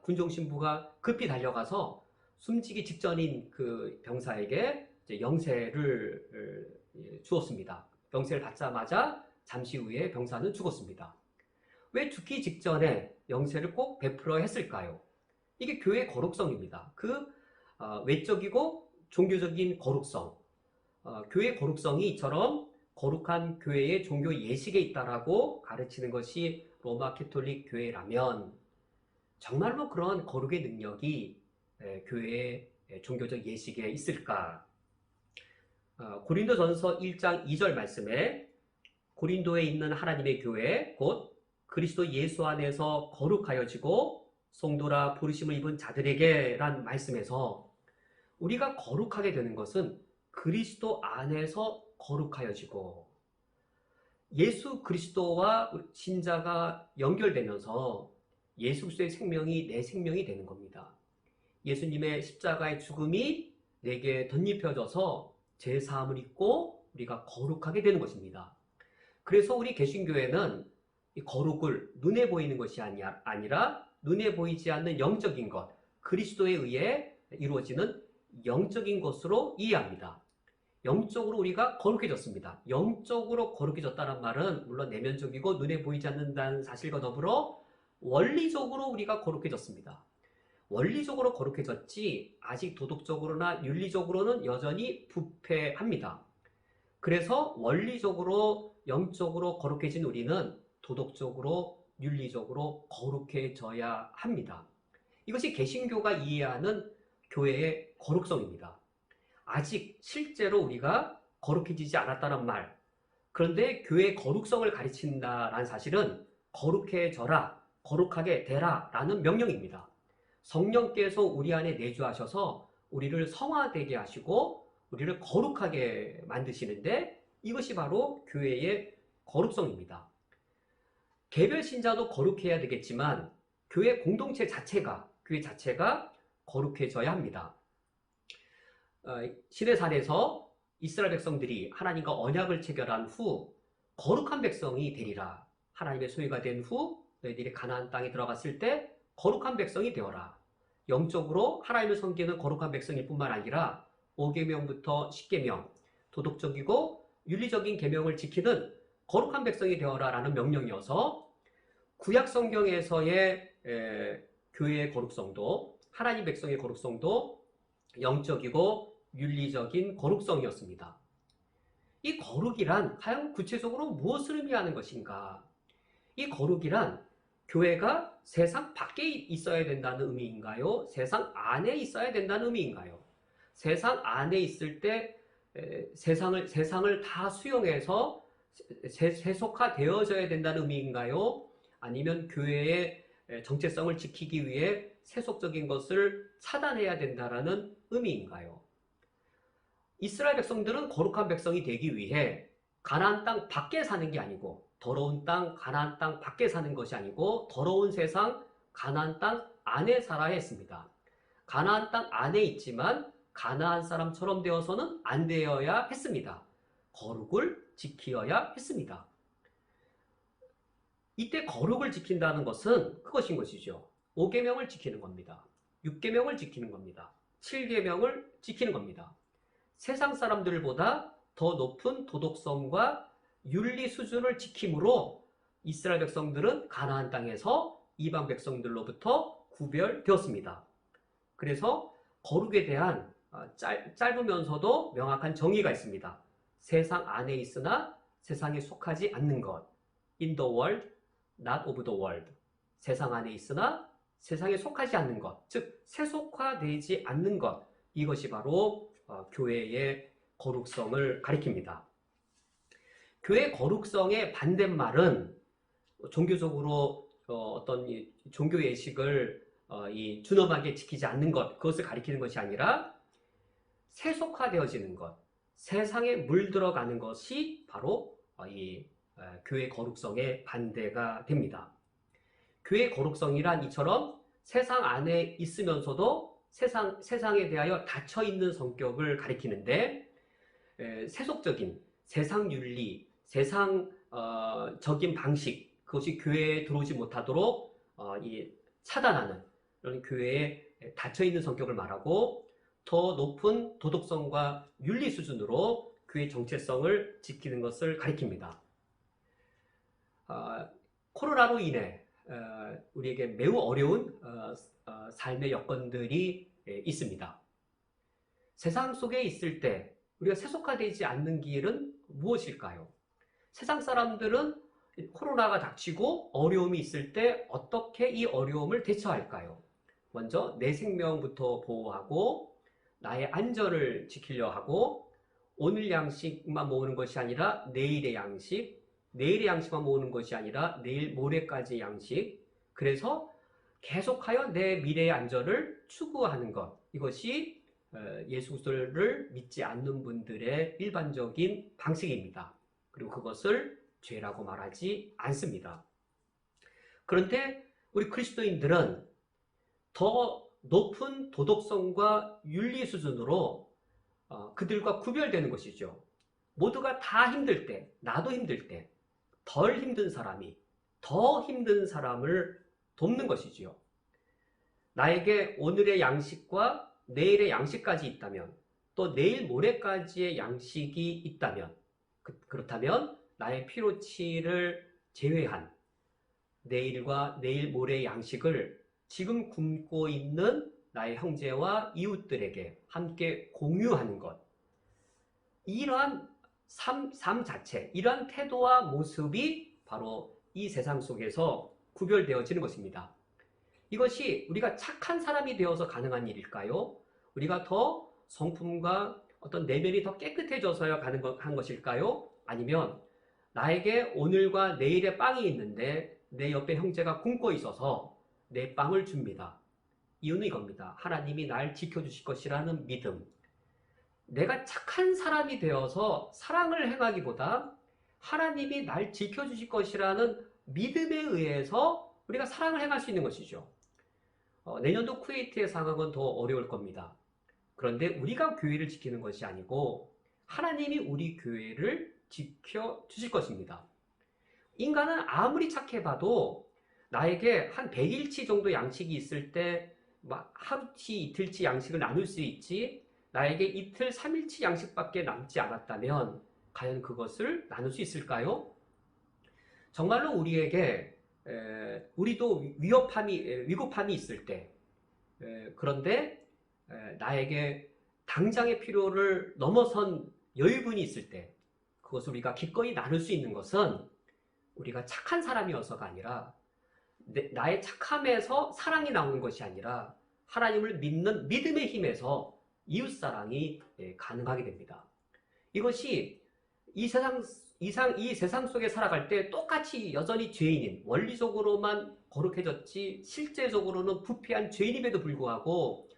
A: 군종 신부가 급히 달려가서 숨지기 직전인 그 병사에게 영세를 주었습니다. 영세를 받자마자 잠시 후에 병사는 죽었습니다. 왜 죽기 직전에 영세를 꼭 베풀어 했을까요? 이게 교회의 거룩성입니다. 그 외적이고 종교적인 거룩성, 교회의 거룩성이 이처럼 거룩한 교회의 종교 예식에 있다라고 가르치는 것이 로마 캐톨릭 교회라면, 정말로 그런 거룩의 능력이 교회의 종교적 예식에 있을까? 고린도전서 1장 2절 말씀에 고린도에 있는 하나님의 교회 곧 그리스도 예수 안에서 거룩하여지고 성도라 부르심을 입은 자들에게 란 말씀에서, 우리가 거룩하게 되는 것은 그리스도 안에서 거룩하여지고, 예수 그리스도와 신자가 연결되면서 예수 그리스도의 생명이 내 생명이 되는 겁니다. 예수님의 십자가의 죽음이 내게 덧입혀져서 제 사함을 입고 우리가 거룩하게 되는 것입니다. 그래서 우리 개신교회는 이 거룩을 눈에 보이는 것이 아니라 눈에 보이지 않는 영적인 것, 그리스도에 의해 이루어지는 영적인 것으로 이해합니다. 영적으로 우리가 거룩해졌습니다. 영적으로 거룩해졌다는 말은 물론 내면적이고 눈에 보이지 않는다는 사실과 더불어 원리적으로 우리가 거룩해졌습니다. 원리적으로 거룩해졌지 아직 도덕적으로나 윤리적으로는 여전히 부패합니다. 그래서 원리적으로 영적으로 거룩해진 우리는 도덕적으로 윤리적으로 거룩해져야 합니다. 이것이 개신교가 이해하는 교회의 거룩성입니다. 아직 실제로 우리가 거룩해지지 않았다는 말, 그런데 교회의 거룩성을 가르친다라는 사실은 거룩해져라, 거룩하게 되라 라는 명령입니다. 성령께서 우리 안에 내주하셔서 우리를 성화되게 하시고 우리를 거룩하게 만드시는데 이것이 바로 교회의 거룩성입니다. 개별 신자도 거룩해야 되겠지만 교회 공동체 자체가, 교회 자체가 거룩해져야 합니다. 시내산에서 이스라엘 백성들이 하나님과 언약을 체결한 후 거룩한 백성이 되리라. 하나님의 소유가 된 후 너희들이 가나안 땅에 들어갔을 때 거룩한 백성이 되어라. 영적으로 하나님을 섬기는 거룩한 백성일 뿐만 아니라 5계명부터 10계명, 도덕적이고 윤리적인 계명을 지키는 거룩한 백성이 되어라 라는 명령이어서 구약 성경에서의 교회의 거룩성도, 하나님 백성의 거룩성도 영적이고 윤리적인 거룩성이었습니다. 이 거룩이란 과연 구체적으로 무엇을 의미하는 것인가? 이 거룩이란 교회가 세상 밖에 있어야 된다는 의미인가요? 세상 안에 있어야 된다는 의미인가요? 세상 안에 있을 때 세상을 다 수용해서 세속화되어져야 된다는 의미인가요? 아니면 교회의 정체성을 지키기 위해 세속적인 것을 차단해야 된다는 의미인가요? 이스라엘 백성들은 거룩한 백성이 되기 위해 가나안 땅 밖에 사는 게 아니고, 더러운 땅 가나안 땅 밖에 사는 것이 아니고 더러운 세상 가나안 땅 안에 살아야 했습니다. 가나안 땅 안에 있지만 가나안 사람처럼 되어서는 안 되어야 했습니다. 거룩을 지키어야 했습니다. 이때 거룩을 지킨다는 것은 그것인 것이죠. 5계명을 지키는 겁니다. 6계명을 지키는 겁니다. 7계명을 지키는 겁니다. 세상 사람들보다 더 높은 도덕성과 윤리 수준을 지킴으로 이스라엘 백성들은 가나안 땅에서 이방 백성들로부터 구별되었습니다. 그래서 거룩에 대한 짧으면서도 명확한 정의가 있습니다. 세상 안에 있으나 세상에 속하지 않는 것. In the world, not of the world. 세상 안에 있으나 세상에 속하지 않는 것. 즉 세속화되지 않는 것. 이것이 바로 교회의 거룩성을 가리킵니다. 교회 거룩성의 반대말은 종교적으로 어떤 종교 예식을 준엄하게 지키지 않는 것, 그것을 가리키는 것이 아니라 세속화되어지는 것, 세상에 물들어가는 것이 바로 이 교회 거룩성의 반대가 됩니다. 교회 거룩성이란 이처럼 세상 안에 있으면서도 세상에 대하여 닫혀있는 성격을 가리키는데, 세속적인 세상 윤리, 세상적인 방식, 그것이 교회에 들어오지 못하도록 차단하는 이런 교회에 닫혀있는 성격을 말하고, 더 높은 도덕성과 윤리 수준으로 교회 정체성을 지키는 것을 가리킵니다. 코로나로 인해 우리에게 매우 어려운 삶의 여건들이 있습니다. 세상 속에 있을 때 우리가 세속화되지 않는 길은 무엇일까요? 세상 사람들은 코로나가 닥치고 어려움이 있을 때 어떻게 이 어려움을 대처할까요? 먼저 내 생명부터 보호하고 나의 안전을 지키려 하고, 오늘 양식만 모으는 것이 아니라 내일의 양식, 내일의 양식만 모으는 것이 아니라 내일 모레까지의 양식, 그래서 계속하여 내 미래의 안전을 추구하는 것, 이것이 예수 그리스도를 믿지 않는 분들의 일반적인 방식입니다. 그리고 그것을 죄라고 말하지 않습니다. 그런데 우리 그리스도인들은 더 높은 도덕성과 윤리 수준으로 그들과 구별되는 것이죠. 모두가 다 힘들 때, 나도 힘들 때 덜 힘든 사람이 더 힘든 사람을 돕는 것이지요. 나에게 오늘의 양식과 내일의 양식까지 있다면, 또 내일 모레까지의 양식이 있다면, 그렇다면 나의 피로치를 제외한 내일과 내일 모레의 양식을 지금 굶고 있는 나의 형제와 이웃들에게 함께 공유하는 것, 이러한 삶 자체, 이러한 태도와 모습이 바로 이 세상 속에서 구별되어지는 것입니다. 이것이 우리가 착한 사람이 되어서 가능한 일일까요? 우리가 더 성품과 어떤 내면이 더 깨끗해져서야 한 것일까요? 아니면 나에게 오늘과 내일의 빵이 있는데 내 옆에 형제가 굶고 있어서 내 빵을 줍니다. 이유는 이겁니다. 하나님이 날 지켜주실 것이라는 믿음. 내가 착한 사람이 되어서 사랑을 행하기보다 하나님이 날 지켜주실 것이라는 믿음에 의해서 우리가 사랑을 행할 수 있는 것이죠. 내년도 쿠웨이트의 상황은 더 어려울 겁니다. 그런데 우리가 교회를 지키는 것이 아니고 하나님이 우리 교회를 지켜주실 것입니다. 인간은 아무리 착해봐도 나에게 한 100일치 정도 양식이 있을 때 하루치, 이틀치 양식을 나눌 수 있지, 나에게 이틀, 3일치 양식밖에 남지 않았다면 과연 그것을 나눌 수 있을까요? 정말로 우리에게 우리도 위급함이 있을 때, 그런데 나에게 당장의 필요를 넘어선 여유분이 있을 때 그것을 우리가 기꺼이 나눌 수 있는 것은 우리가 착한 사람이어서가 아니라 나의 착함에서 사랑이 나오는 것이 아니라 하나님을 믿는 믿음의 힘에서 이웃사랑이 가능하게 됩니다. 이것이 이 세상 속에 살아갈 때 똑같이 여전히 죄인인, 원리적으로만 거룩해졌지 실제적으로는 부패한 죄인임에도 불구하고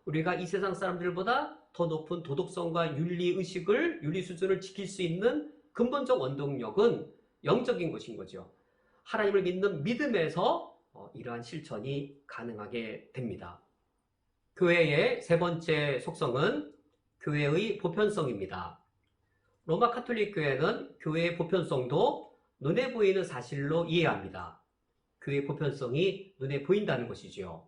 A: 우리가 이 세상 사람들보다 더 높은 도덕성과 윤리 수준을 지킬 수 있는 근본적 원동력은 영적인 것인 거죠. 하나님을 믿는 믿음에서 이러한 실천이 가능하게 됩니다. 교회의 세 번째 속성은 교회의 보편성입니다. 로마 카톨릭 교회는 교회의 보편성도 눈에 보이는 사실로 이해합니다. 교회의 보편성이 눈에 보인다는 것이지요.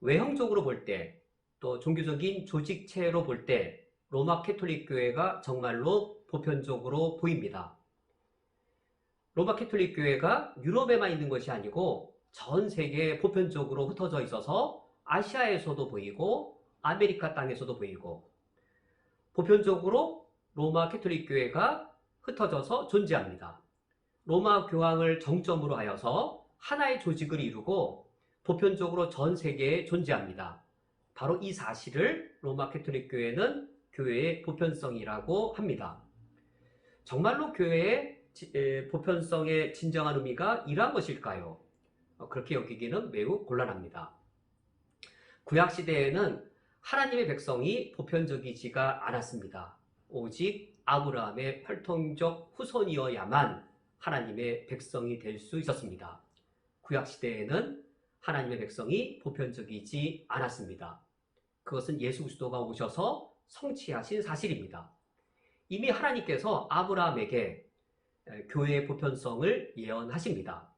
A: 외형적으로 볼 때, 또 종교적인 조직체로 볼 때 로마 카톨릭 교회가 정말로 보편적으로 보입니다. 로마 카톨릭 교회가 유럽에만 있는 것이 아니고 전 세계에 보편적으로 흩어져 있어서 아시아에서도 보이고 아메리카 땅에서도 보이고 보편적으로 로마 카톨릭 교회가 흩어져서 존재합니다. 로마 교황을 정점으로 하여서 하나의 조직을 이루고 보편적으로 전 세계에 존재합니다. 바로 이 사실을 로마 카톨릭 교회는 교회의 보편성이라고 합니다. 정말로 교회의 보편성의 진정한 의미가 이러한 것일까요? 그렇게 여기기는 매우 곤란합니다. 구약시대에는 하나님의 백성이 보편적이지가 않았습니다. 오직 아브라함의 혈통적 후손이어야만 하나님의 백성이 될 수 있었습니다. 구약시대에는 하나님의 백성이 보편적이지 않았습니다. 그것은 예수 그리스도가 오셔서 성취하신 사실입니다. 이미 하나님께서 아브라함에게 교회의 보편성을 예언하십니다.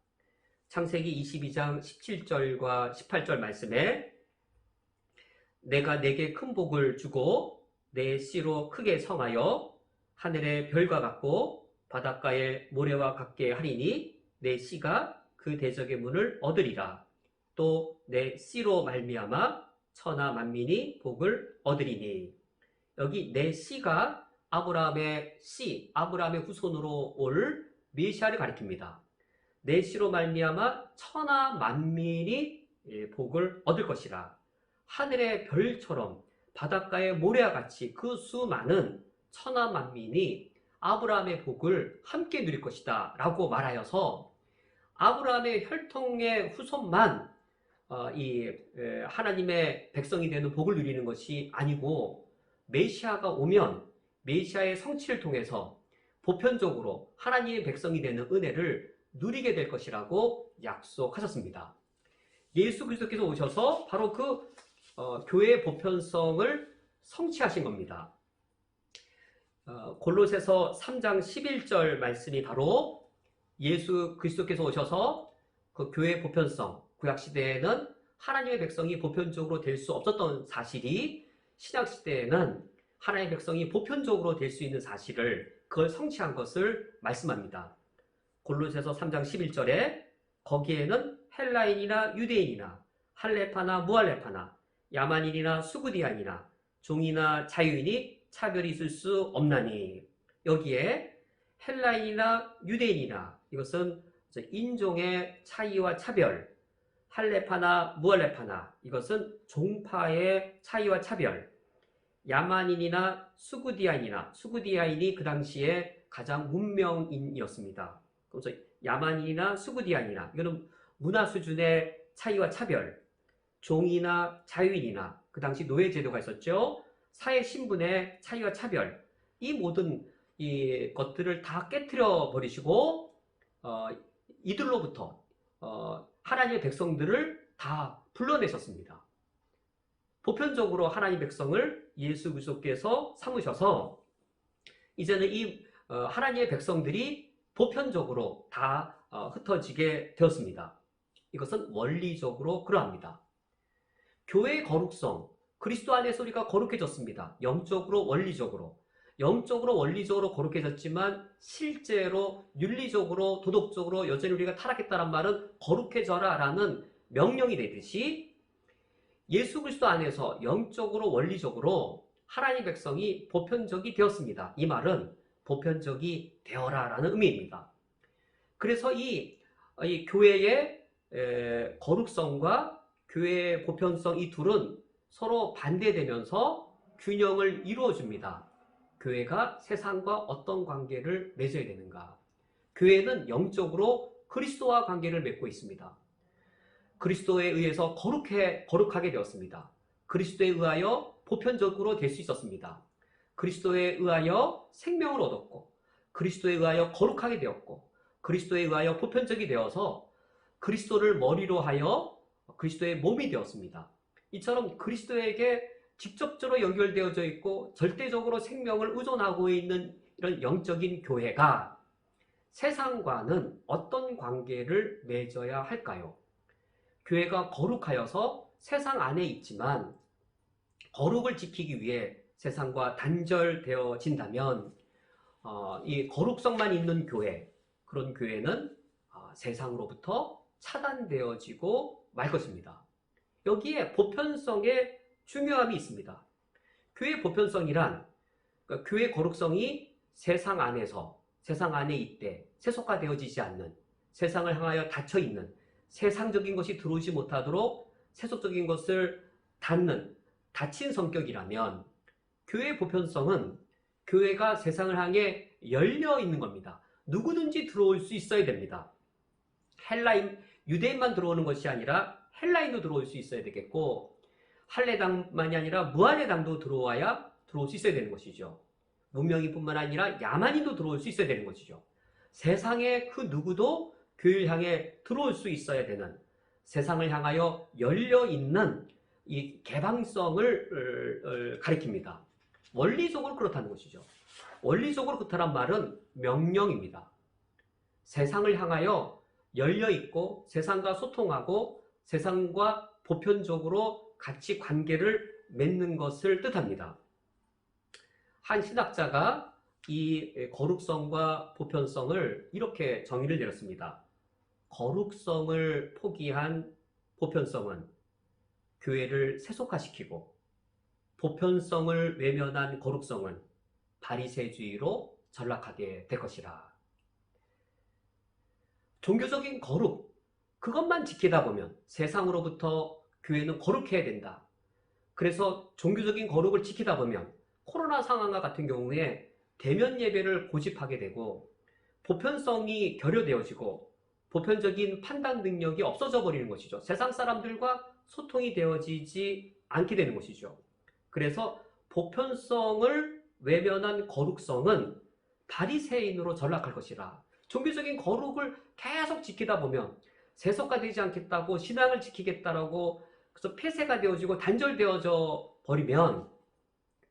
A: 창세기 22장 17절과 18절 말씀에 내가 내게 큰 복을 주고 내 씨로 크게 성하여 하늘의 별과 같고 바닷가의 모래와 같게 하리니 내 씨가 그 대적의 문을 얻으리라. 또 내 씨로 말미암아 천하 만민이 복을 얻으리니. 여기 내 씨가 아브라함의 씨, 아브라함의 후손으로 올 메시아를 가리킵니다. 내 씨로 말미암아 천하 만민이 복을 얻을 것이라. 하늘의 별처럼 바닷가의 모래와 같이 그 수많은 천하 만민이 아브라함의 복을 함께 누릴 것이다 라고 말하여서 아브라함의 혈통의 후손만 하나님의 백성이 되는 복을 누리는 것이 아니고 메시아가 오면 메시아의 성취를 통해서 보편적으로 하나님의 백성이 되는 은혜를 누리게 될 것이라고 약속하셨습니다. 예수 그리스도께서 오셔서 바로 그 교회의 보편성을 성취하신 겁니다. 골로새서 3장 11절 말씀이 바로 예수 그리스도께서 오셔서 그 교회의 보편성, 구약시대에는 하나님의 백성이 보편적으로 될 수 없었던 사실이 신약시대에는 하나님의 백성이 보편적으로 될 수 있는 사실을 그걸 성취한 것을 말씀합니다. 골로새서 3장 11절에 거기에는 헬라인이나 유대인이나 할레파나 무할레파나 야만인이나 수구디안이나 종이나 자유인이 차별이 있을 수 없나니. 여기에 헬라인이나 유대인이나 이것은 인종의 차이와 차별, 할레파나 무할레파나, 이것은 종파의 차이와 차별. 야만인이나 수구디아인이 그 당시에 가장 문명인이었습니다. 그래서 야만인이나 수구디아인이나, 이거는 문화 수준의 차이와 차별. 종이나 자유인이나, 그 당시 노예제도가 있었죠. 사회 신분의 차이와 차별. 이 모든 이 것들을 다 깨트려 버리시고 이들로부터 하나님의 백성들을 다 불러내셨습니다. 보편적으로 하나님 백성을 예수 그리스도께서 삼으셔서 이제는 이 하나님의 백성들이 보편적으로 다 흩어지게 되었습니다. 이것은 원리적으로 그러합니다. 교회의 거룩성, 그리스도 안에서 우리가 거룩해졌습니다. 영적으로 원리적으로 거룩해졌지만 실제로 윤리적으로 도덕적으로 여전히 우리가 타락했다는 말은 거룩해져라 라는 명령이 되듯이 예수 그리스도 안에서 영적으로 원리적으로 하나님의 백성이 보편적이 되었습니다. 이 말은 보편적이 되어라 라는 의미입니다. 그래서 이 교회의 거룩성과 교회의 보편성, 이 둘은 서로 반대되면서 균형을 이루어줍니다. 교회가 세상과 어떤 관계를 맺어야 되는가? 교회는 영적으로 그리스도와 관계를 맺고 있습니다. 그리스도에 의해서 거룩하게 되었습니다. 그리스도에 의하여 보편적으로 될 수 있었습니다. 그리스도에 의하여 생명을 얻었고, 그리스도에 의하여 거룩하게 되었고, 그리스도에 의하여 보편적이 되어서 그리스도를 머리로 하여 그리스도의 몸이 되었습니다. 이처럼 그리스도에게 직접적으로 연결되어져 있고 절대적으로 생명을 의존하고 있는 이런 영적인 교회가 세상과는 어떤 관계를 맺어야 할까요? 교회가 거룩하여서 세상 안에 있지만 거룩을 지키기 위해 세상과 단절되어진다면 이 거룩성만 있는 교회, 그런 교회는 세상으로부터 차단되어지고 말 것입니다. 여기에 보편성의 중요함이 있습니다. 교회의 보편성이란, 그러니까 교회의 거룩성이 세상 안에 있되 세속화되어지지 않는, 세상을 향하여 닫혀있는, 세상적인 것이 들어오지 못하도록 세속적인 것을 닫힌 성격이라면, 교회의 보편성은 교회가 세상을 향해 열려 있는 겁니다. 누구든지 들어올 수 있어야 됩니다. 유대인만 들어오는 것이 아니라 헬라인도 들어올 수 있어야 되겠고, 할례당만이 아니라 무할례당도 들어올 수 있어야 되는 것이죠. 문명인뿐만 아니라 야만인도 들어올 수 있어야 되는 것이죠. 세상의 그 누구도 교회를 향해 들어올 수 있어야 되는, 세상을 향하여 열려 있는 이 개방성을 가리킵니다. 원리적으로 그렇다는 것이죠. 원리적으로 그렇다는 말은 명령입니다. 세상을 향하여 열려 있고 세상과 소통하고 세상과 보편적으로 같이 관계를 맺는 것을 뜻합니다. 한 신학자가 이 거룩성과 보편성을 이렇게 정의를 내렸습니다. 거룩성을 포기한 보편성은 교회를 세속화시키고, 보편성을 외면한 거룩성은 바리새주의로 전락하게 될 것이라. 종교적인 거룩, 그것만 지키다 보면 세상으로부터 교회는 거룩해야 된다. 그래서 종교적인 거룩을 지키다 보면 코로나 상황과 같은 경우에 대면 예배를 고집하게 되고 보편성이 결여되어지고 보편적인 판단 능력이 없어져 버리는 것이죠. 세상 사람들과 소통이 되어지지 않게 되는 것이죠. 그래서 보편성을 외면한 거룩성은 바리새인으로 전락할 것이라. 종교적인 거룩을 계속 지키다 보면 세속화되지 않겠다고 신앙을 지키겠다라고 그래서 폐쇄가 되어지고 단절되어져 버리면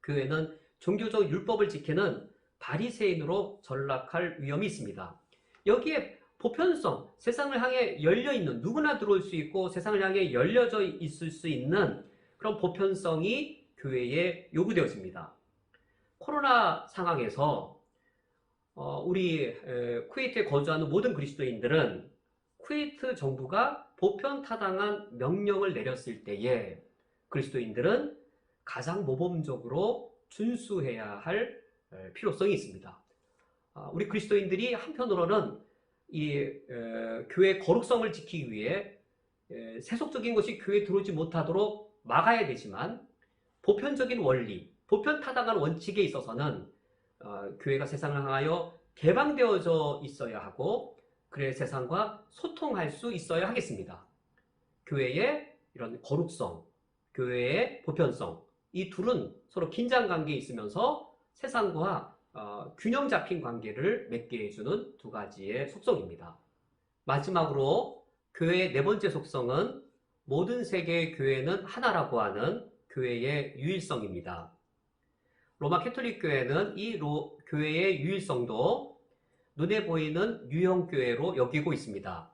A: 교회는 종교적 율법을 지키는 바리새인으로 전락할 위험이 있습니다. 여기에 보편성, 세상을 향해 열려있는, 누구나 들어올 수 있고 세상을 향해 열려져 있을 수 있는 그런 보편성이 교회에 요구되어집니다. 코로나 상황에서 우리 쿠웨이트에 거주하는 모든 그리스도인들은 쿠웨이트 정부가 보편타당한 명령을 내렸을 때에 그리스도인들은 가장 모범적으로 준수해야 할 필요성이 있습니다. 우리 그리스도인들이 한편으로는 이 교회의 거룩성을 지키기 위해 세속적인 것이 교회에 들어오지 못하도록 막아야 되지만 보편적인 원리, 보편타당한 원칙에 있어서는 교회가 세상을 향하여 개방되어져 있어야 하고 그래 세상과 소통할 수 있어야 하겠습니다. 교회의 이런 거룩성, 교회의 보편성, 이 둘은 서로 긴장관계에 있으면서 세상과 균형 잡힌 관계를 맺게 해주는 두 가지의 속성입니다. 마지막으로 교회의 네 번째 속성은 모든 세계의 교회는 하나라고 하는 교회의 유일성입니다. 로마 캐톨릭 교회는 이 교회의 유일성도 눈에 보이는 유형교회로 여기고 있습니다.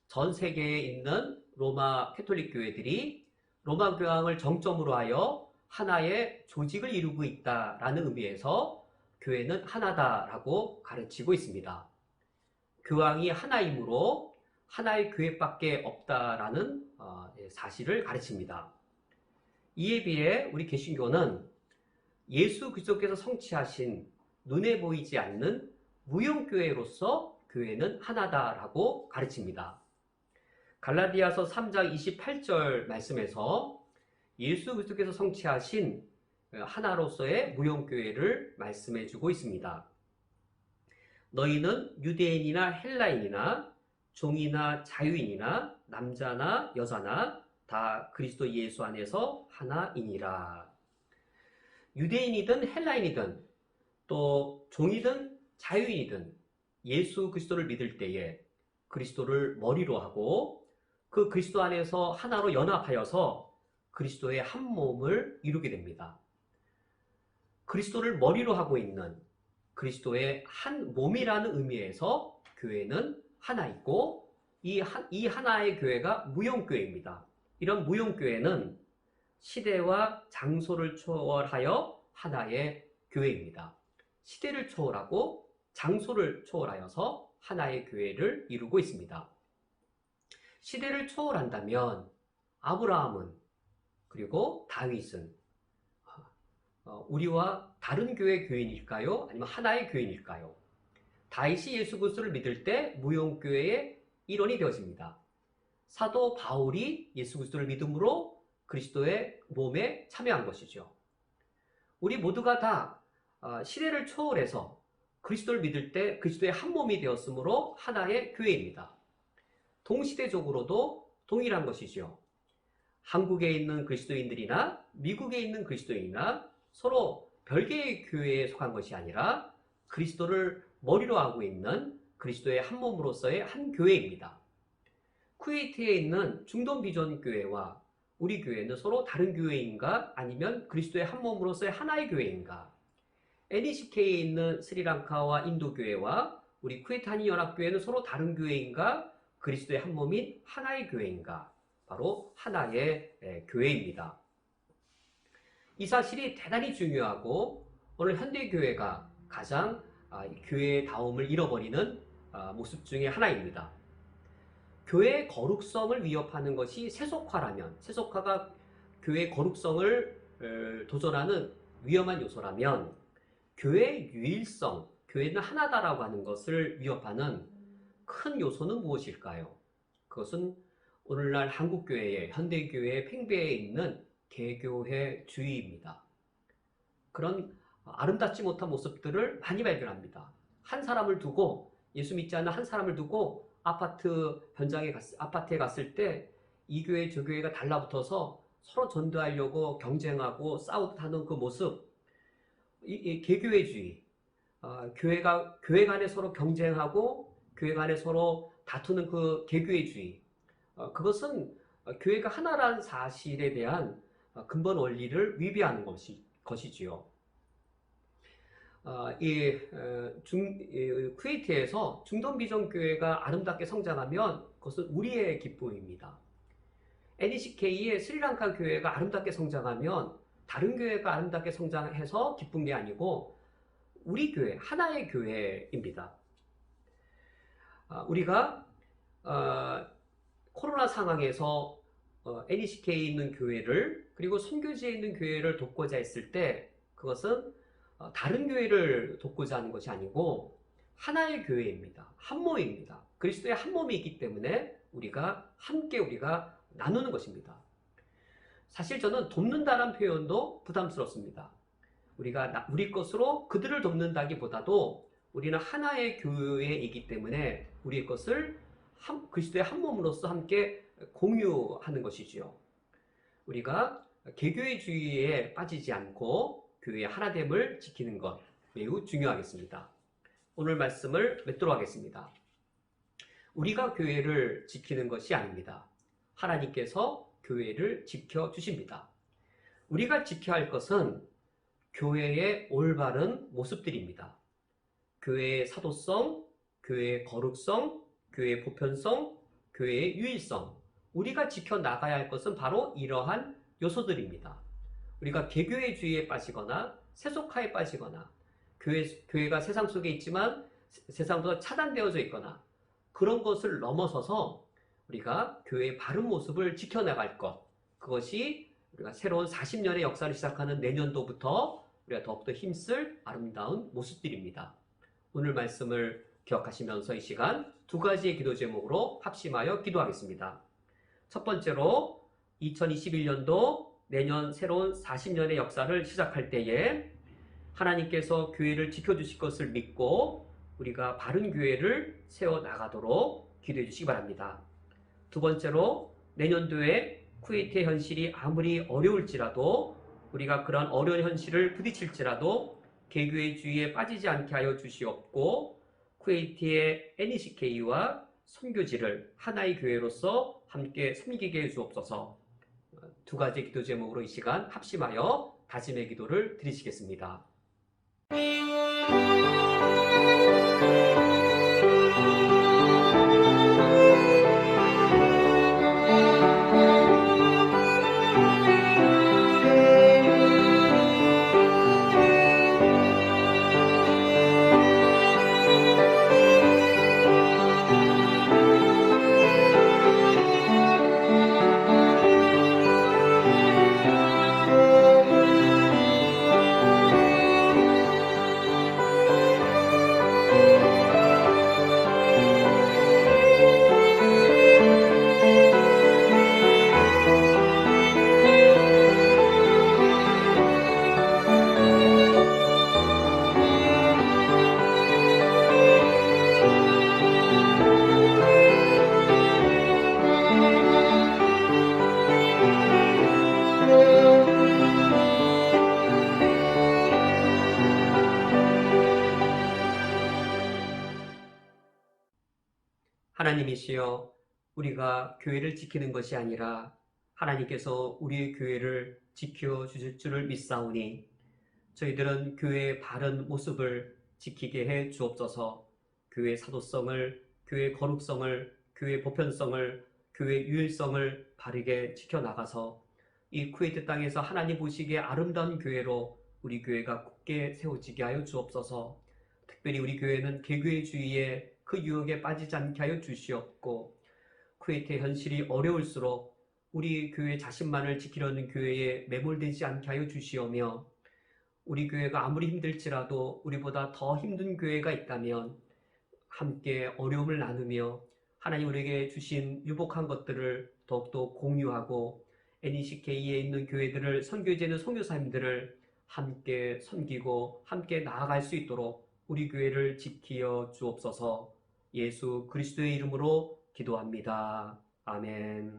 A: 전 세계에 있는 로마 캐톨릭 교회들이 로마 교황을 정점으로 하여 하나의 조직을 이루고 있다라는 의미에서 교회는 하나다라고 가르치고 있습니다. 교황이 하나이므로 하나의 교회밖에 없다라는 사실을 가르칩니다. 이에 비해 우리 개신교는 예수 그리스도께서 성취하신 눈에 보이지 않는 무형교회로서 교회는 하나다라고 가르칩니다. 갈라디아서 3장 28절 말씀에서 예수 그리스도께서 성취하신 하나로서의 무형교회를 말씀해 주고 있습니다. 너희는 유대인이나 헬라인이나 종이나 자유인이나 남자나 여자나 다 그리스도 예수 안에서 하나이니라. 유대인이든 헬라인이든 또 종이든 자유인이든 예수 그리스도를 믿을 때에 그리스도를 머리로 하고 그 그리스도 안에서 하나로 연합하여서 그리스도의 한 몸을 이루게 됩니다. 그리스도를 머리로 하고 있는 그리스도의 한 몸이라는 의미에서 교회는 하나이고 이 하나의 교회가 무형교회입니다. 이런 무형교회는 시대와 장소를 초월하여 하나의 교회입니다. 시대를 초월하고 장소를 초월하여서 하나의 교회를 이루고 있습니다. 시대를 초월한다면 아브라함은 그리고 다윗은 우리와 다른 교회 교인일까요? 아니면 하나의 교인일까요? 다윗이 예수 그리스도를 믿을 때 무형교회의 일원이 되어집니다. 사도 바울이 예수 그리스도를 믿음으로 그리스도의 몸에 참여한 것이죠. 우리 모두가 다 시대를 초월해서 그리스도를 믿을 때 그리스도의 한 몸이 되었으므로 하나의 교회입니다. 동시대적으로도 동일한 것이죠. 한국에 있는 그리스도인들이나 미국에 있는 그리스도인이나 서로 별개의 교회에 속한 것이 아니라 그리스도를 머리로 하고 있는 그리스도의 한 몸으로서의 한 교회입니다. 쿠웨이트에 있는 중동 비전 교회와 우리 교회는 서로 다른 교회인가 아니면 그리스도의 한 몸으로서의 하나의 교회인가? NECK에 있는 스리랑카와 인도 교회와 우리 쿠웨이트 한인연합교회는 서로 다른 교회인가? 그리스도의 한 몸인 하나의 교회인가? 바로 하나의 교회입니다. 이 사실이 대단히 중요하고 오늘 현대교회가 가장 교회의 다움을 잃어버리는 모습 중에 하나입니다. 교회의 거룩성을 위협하는 것이 세속화라면, 세속화가 교회의 거룩성을 도전하는 위험한 요소라면 교회의 유일성, 교회는 하나다라고 하는 것을 위협하는 큰 요소는 무엇일까요? 그것은 오늘날 한국교회의, 현대교회의 팽배해 있는 개교회주의입니다. 그런 아름답지 못한 모습들을 많이 발견합니다. 한 사람을 두고, 예수 믿지 않는 한 사람을 두고 아파트에 갔을 때 이 교회 저 교회가 달라붙어서 서로 전도하려고 경쟁하고 싸우듯 하는 그 모습, 이 개교회주의, 교회 간에 서로 경쟁하고 교회 간에 서로 다투는 그 개교회주의, 그것은 교회가 하나라는 사실에 대한 근본 원리를 위배하는 것이지요. 쿠웨이트에서 중동 비전 교회가 아름답게 성장하면 그것은 우리의 기쁨입니다. NECK의 스리랑카 교회가 아름답게 성장하면 다른 교회가 아름답게 성장해서 기쁜 게 아니고 우리 교회, 하나의 교회입니다. 우리가 코로나 상황에서 NECK에 있는 교회를 그리고 선교지에 있는 교회를 돕고자 했을 때 그것은 다른 교회를 돕고자 하는 것이 아니고 하나의 교회입니다. 한 몸입니다. 그리스도의 한 몸이 있기 때문에 우리가 함께 나누는 것입니다. 사실 저는 돕는다는 표현도 부담스럽습니다. 우리가 우리 것으로 그들을 돕는다기보다도 우리는 하나의 교회이기 때문에 우리의 것을 그리스도의 한 몸으로서 함께 공유하는 것이지요. 우리가 개교회주의에 빠지지 않고 교회의 하나됨을 지키는 것 매우 중요하겠습니다. 오늘 말씀을 맺도록 하겠습니다. 우리가 교회를 지키는 것이 아닙니다. 하나님께서 교회를 지켜주십니다. 우리가 지켜야 할 것은 교회의 올바른 모습들입니다. 교회의 사도성, 교회의 거룩성, 교회의 보편성, 교회의 유일성, 우리가 지켜나가야 할 것은 바로 이러한 요소들입니다. 우리가 개교회주의에 빠지거나 세속화에 빠지거나 교회가 세상 속에 있지만 세상보다 차단되어져 있거나 그런 것을 넘어서서 우리가 교회의 바른 모습을 지켜나갈 것, 그것이 우리가 새로운 40년의 역사를 시작하는 내년도부터 우리가 더욱더 힘쓸 아름다운 모습들입니다. 오늘 말씀을 기억하시면서 이 시간 두 가지의 기도 제목으로 합심하여 기도하겠습니다. 첫 번째로 2021년도 내년 새로운 40년의 역사를 시작할 때에 하나님께서 교회를 지켜주실 것을 믿고 우리가 바른 교회를 세워나가도록 기도해 주시기 바랍니다. 두 번째로 내년도에 쿠웨이트의 현실이 아무리 어려울지라도 우리가 그런 어려운 현실을 부딪힐지라도 개교회주의에 빠지지 않게 하여 주시옵고 쿠웨이트의 NECK와 선교지를 하나의 교회로서 함께 섬기게 해 주옵소서. 두 가지 기도 제목으로 이 시간 합심하여 다짐의 기도를 드리시겠습니다. 하나님이시여, 우리가 교회를 지키는 것이 아니라 하나님께서 우리의 교회를 지켜주실 줄을 믿사오니 저희들은 교회의 바른 모습을 지키게 해 주옵소서. 교회의 사도성을, 교회의 거룩성을, 교회의 보편성을, 교회의 유일성을 바르게 지켜나가서 이 쿠웨이트 땅에서 하나님 보시기에 아름다운 교회로 우리 교회가 굳게 세워지게 하여 주옵소서. 특별히 우리 교회는 개교회주의에 그 유혹에 빠지지 않게 하여 주시옵고 쿠웨이트의 현실이 어려울수록 우리 교회 자신만을 지키려는 교회에 매몰되지 않게 하여 주시오며 우리 교회가 아무리 힘들지라도 우리보다 더 힘든 교회가 있다면 함께 어려움을 나누며 하나님 우리에게 주신 유복한 것들을 더욱더 공유하고 NECK에 있는 교회들을 선교지에 있는 선교사님들을 함께 섬기고 함께 나아갈 수 있도록 우리 교회를 지키어 주옵소서. 예수 그리스도의 이름으로 기도합니다. 아멘.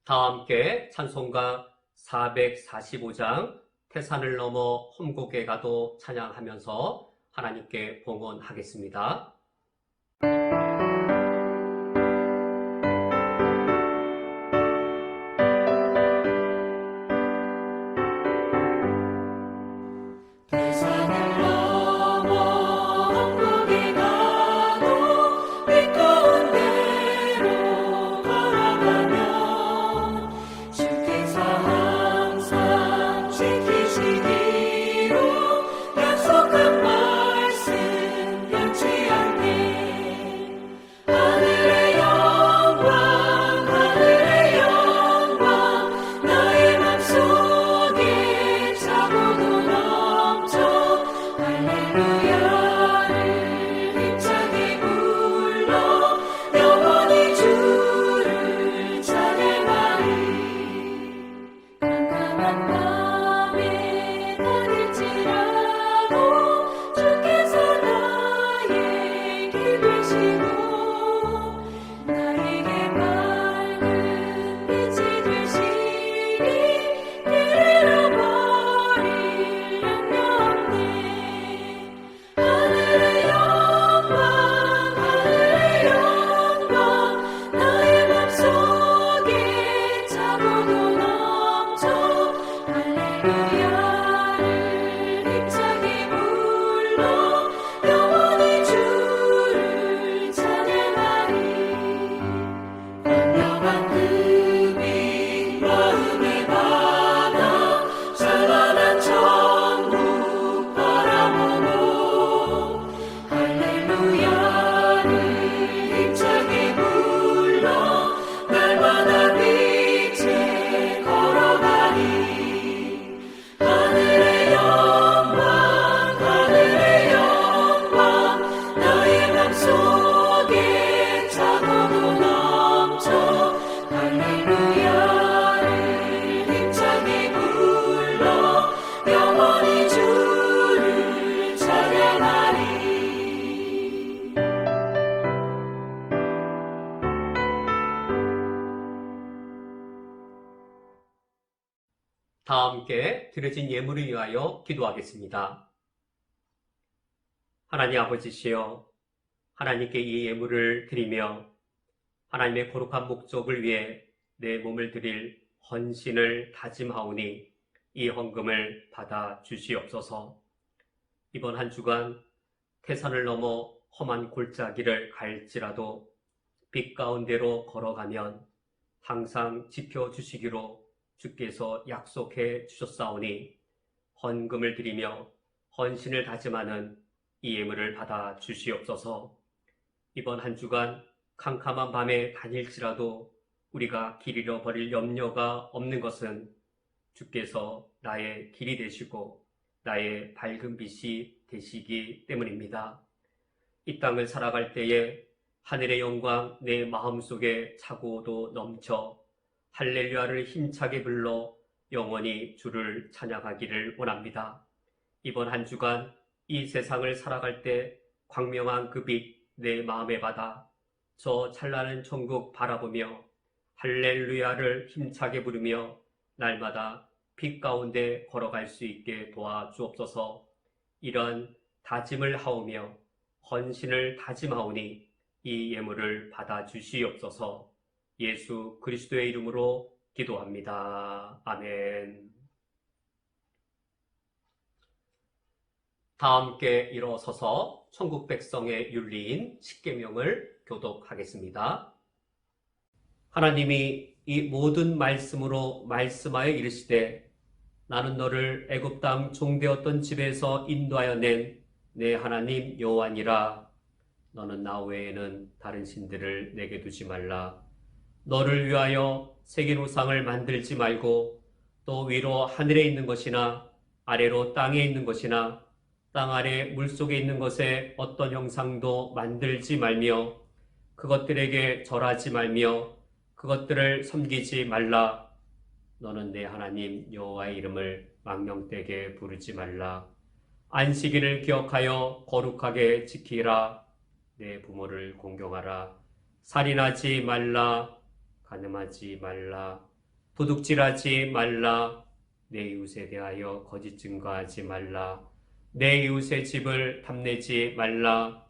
A: 다 함께 찬송가 445장 태산을 넘어 험곡에 가도 찬양하면서 하나님께 봉헌하겠습니다.
C: 태산을 넘어 험곡에 가도 믿고온 대로 걸어가면 주께서 항상 지키시기로 약속한 말씀 변치 않네.
A: 다 함께 드려진 예물을 위하여 기도하겠습니다. 하나님 아버지시여, 하나님께 이 예물을 드리며 하나님의 거룩한 목적을 위해 내 몸을 드릴 헌신을 다짐하오니 이 헌금을 받아 주시옵소서. 이번 한 주간 태산을 넘어 험한 골짜기를 갈지라도 빛 가운데로 걸어가면 항상 지켜주시기로 주께서 약속해 주셨사오니 헌금을 드리며 헌신을 다짐하는 이 예물을 받아 주시옵소서. 이번 한 주간 캄캄한 밤에 다닐지라도 우리가 길 잃어버릴 염려가 없는 것은 주께서 나의 길이 되시고 나의 밝은 빛이 되시기 때문입니다. 이 땅을 살아갈 때에 하늘의 영광 내 마음속에 차고도 넘쳐 할렐루야를 힘차게 불러 영원히 주를 찬양하기를 원합니다. 이번 한 주간 이 세상을 살아갈 때 광명한 그 빛 내 마음에 받아 저 찬란한 천국 바라보며 할렐루야를 힘차게 부르며 날마다 빛 가운데 걸어갈 수 있게 도와주옵소서. 이런 다짐을 하오며 헌신을 다짐하오니 이 예물을 받아 주시옵소서. 예수 그리스도의 이름으로 기도합니다. 아멘. 다 함께 일어서서 천국 백성의 윤리인 십계명을 교독하겠습니다. 하나님이 이 모든 말씀으로 말씀하여 이르시되 나는 너를 애굽 땅 종되었던 집에서 인도하여 낸 내 하나님 여호와니라. 너는 나 외에는 다른 신들을 내게 두지 말라. 너를 위하여 새긴 우상을 만들지 말고 또 위로 하늘에 있는 것이나 아래로 땅에 있는 것이나 땅 아래 물속에 있는 것에 어떤 형상도 만들지 말며 그것들에게 절하지 말며 그것들을 섬기지 말라. 너는 내 하나님 여호와의 이름을 망령되게 부르지 말라. 안식일을 기억하여 거룩하게 지키라. 내 부모를 공경하라. 살인하지 말라. 간음하지 말라. 도둑질하지 말라. 내 이웃에 대하여 거짓 증거하지 말라. 내 이웃의 집을 탐내지 말라.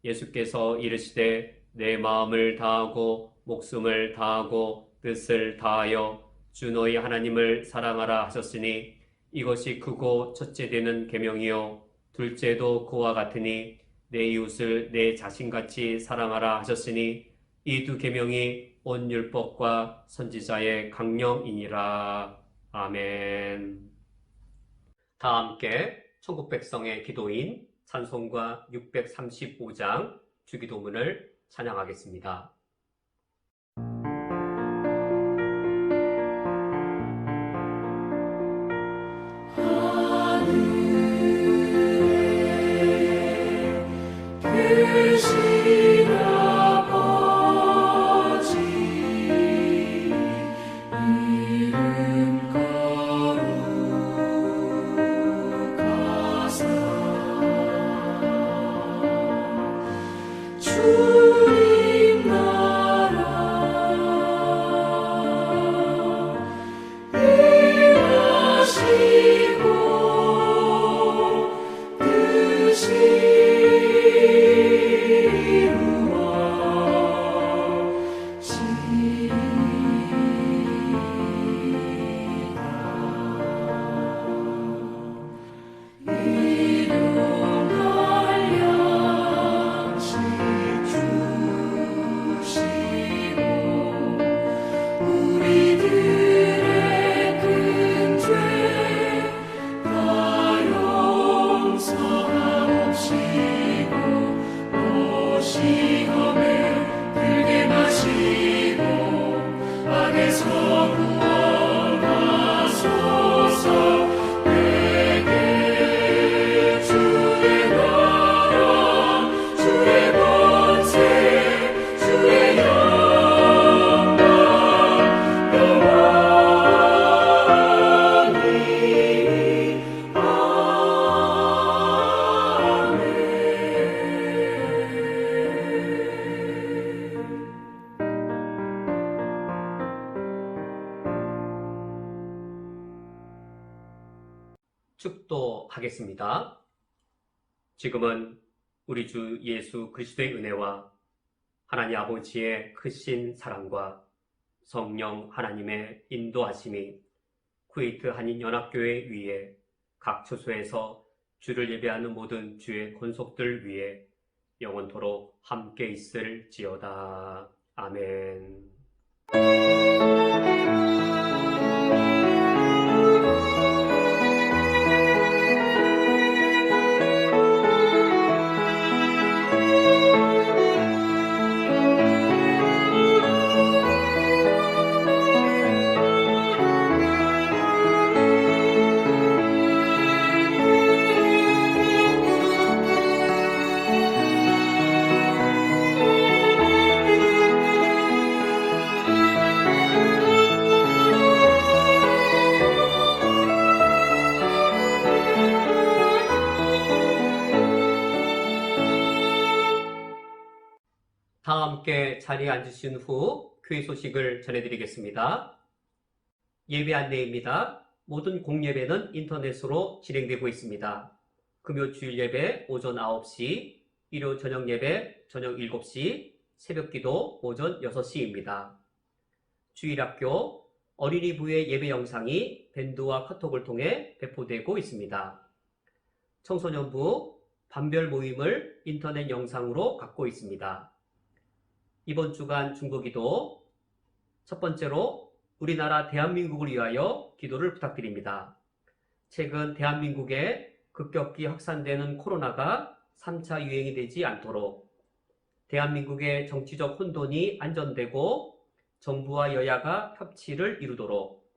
A: 예수께서 이르시되 내 마음을 다하고 목숨을 다하고 뜻을 다하여 주 너희 하나님을 사랑하라 하셨으니 이것이 크고 첫째 되는 계명이요 둘째도 그와 같으니 내 이웃을 내 자신같이 사랑하라 하셨으니 이 두 계명이 온 율법과 선지자의 강령이니라. 아멘. 다 함께 천국 백성의 기도인 찬송가 635장 주기도문을 찬양하겠습니다.
C: 주님 나
A: 기도하겠습니다. 지금은 우리 주 예수 그리스도의 은혜와 하나님 아버지의 크신 사랑과 성령 하나님의 인도하심이 쿠웨이트 한인연합교회 위에 각 처소에서 주를 예배하는 모든 주의 권속들 위에 영원토록 함께 있을지어다. 아멘. 다 함께 자리에 앉으신 후 교회 소식을 전해드리겠습니다. 예배 안내입니다. 모든 공예배는 인터넷으로 진행되고 있습니다. 금요 주일 예배 오전 9시, 일요 저녁 예배 저녁 7시, 새벽기도 오전 6시입니다. 주일학교 어린이부의 예배 영상이 밴드와 카톡을 통해 배포되고 있습니다. 청소년부 반별 모임을 인터넷 영상으로 갖고 있습니다. 이번 주간 중보기도 첫 번째로 우리나라 대한민국을 위하여 기도를 부탁드립니다. 최근 대한민국에 급격히 확산되는 코로나가 3차 유행이 되지 않도록 대한민국의 정치적 혼돈이 안전되고 정부와 여야가 협치를 이루도록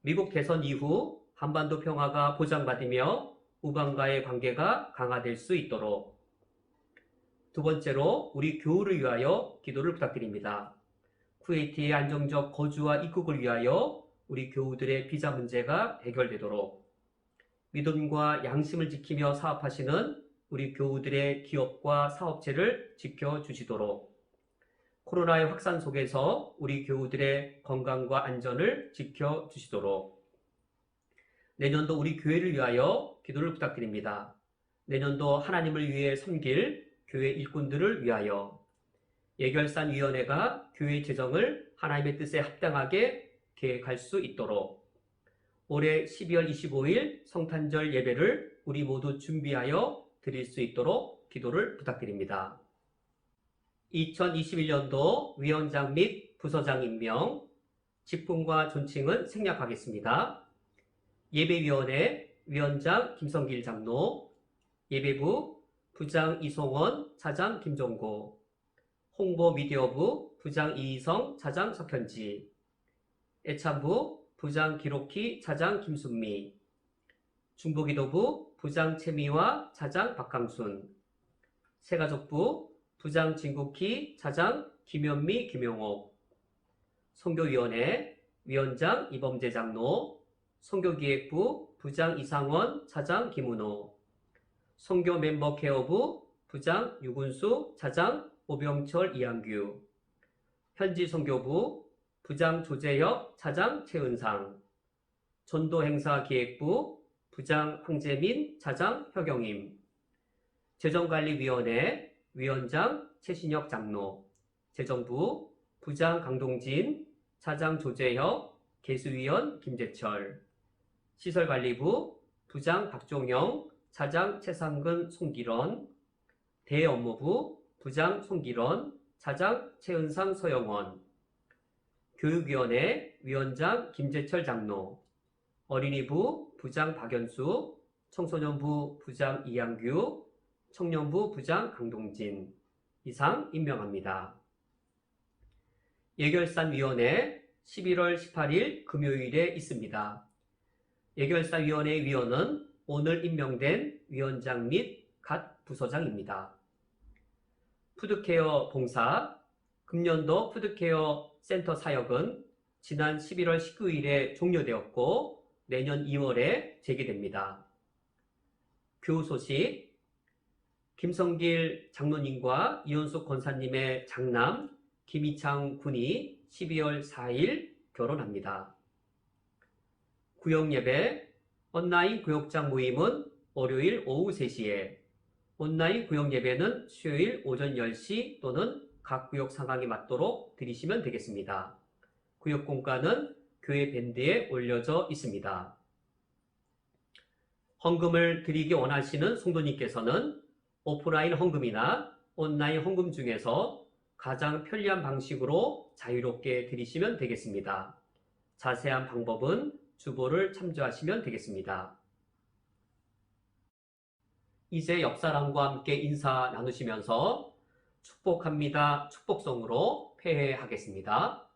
A: 미국 대선 이후 한반도 평화가 보장받으며 우방과의 관계가 강화될 수 있도록 두 번째로 우리 교우를 위하여 기도를 부탁드립니다. 쿠웨이트의 안정적 거주와 입국을 위하여 우리 교우들의 비자 문제가 해결되도록 믿음과 양심을 지키며 사업하시는 우리 교우들의 기업과 사업체를 지켜주시도록 코로나의 확산 속에서 우리 교우들의 건강과 안전을 지켜주시도록 내년도 우리 교회를 위하여 기도를 부탁드립니다. 내년도 하나님을 위해 섬길 교회 일꾼들을 위하여 예결산위원회가 교회 재정을 하나님의 뜻에 합당하게 계획할 수 있도록 올해 12월 25일 성탄절 예배를 우리 모두 준비하여 드릴 수 있도록 기도를 부탁드립니다. 2021년도 위원장 및 부서장 임명, 직분과 존칭은 생략하겠습니다. 예배위원회 위원장 김성길 장로, 예배부 부장 이송원, 차장 김종고, 홍보미디어부 부장 이희성, 차장 석현지, 애참부 부장 기록희, 차장 김순미, 중보기도부 부장 최미화, 차장 박강순, 새가족부 부장 진국희, 차장 김현미, 김용옥, 선교위원회 위원장 이범재 장로, 선교기획부 부장 이상원, 차장 김은호, 선교 멤버 케어부 부장 유군수, 차장 오병철 이한규, 현지 선교부 부장 조재혁, 차장 최은상, 전도행사 기획부 부장 황재민, 차장 혁영임, 재정관리위원회 위원장 최신혁 장로, 재정부 부장 강동진, 차장 조재혁, 개수위원 김재철, 시설관리부 부장 박종영, 차장 최상근 송기런, 대업무부 부장 송기런, 차장 최은상 서영원, 교육위원회 위원장 김재철 장로, 어린이부 부장 박연수, 청소년부 부장 이양규, 청년부 부장 강동진 이상 임명합니다. 예결산위원회 11월 18일 금요일에 있습니다. 예결산위원회 위원은 오늘 임명된 위원장 및 갓 부서장입니다. 푸드케어 봉사, 금년도 푸드케어 센터 사역은 지난 11월 19일에 종료되었고 내년 2월에 재개됩니다. 교우 소식, 김성길 장로님과 이현숙 권사님의 장남 김희창 군이 12월 4일 결혼합니다. 구역예배, 온라인 구역장 모임은 월요일 오후 3시에, 온라인 구역 예배는 수요일 오전 10시 또는 각 구역 상황에 맞도록 드리시면 되겠습니다. 구역 공가는 교회 밴드에 올려져 있습니다. 헌금을 드리기 원하시는 성도님께서는 오프라인 헌금이나 온라인 헌금 중에서 가장 편리한 방식으로 자유롭게 드리시면 되겠습니다. 자세한 방법은 주보를 참조하시면 되겠습니다. 이제 옆사람과 함께 인사 나누시면서 축복합니다. 축복성으로 폐회하겠습니다.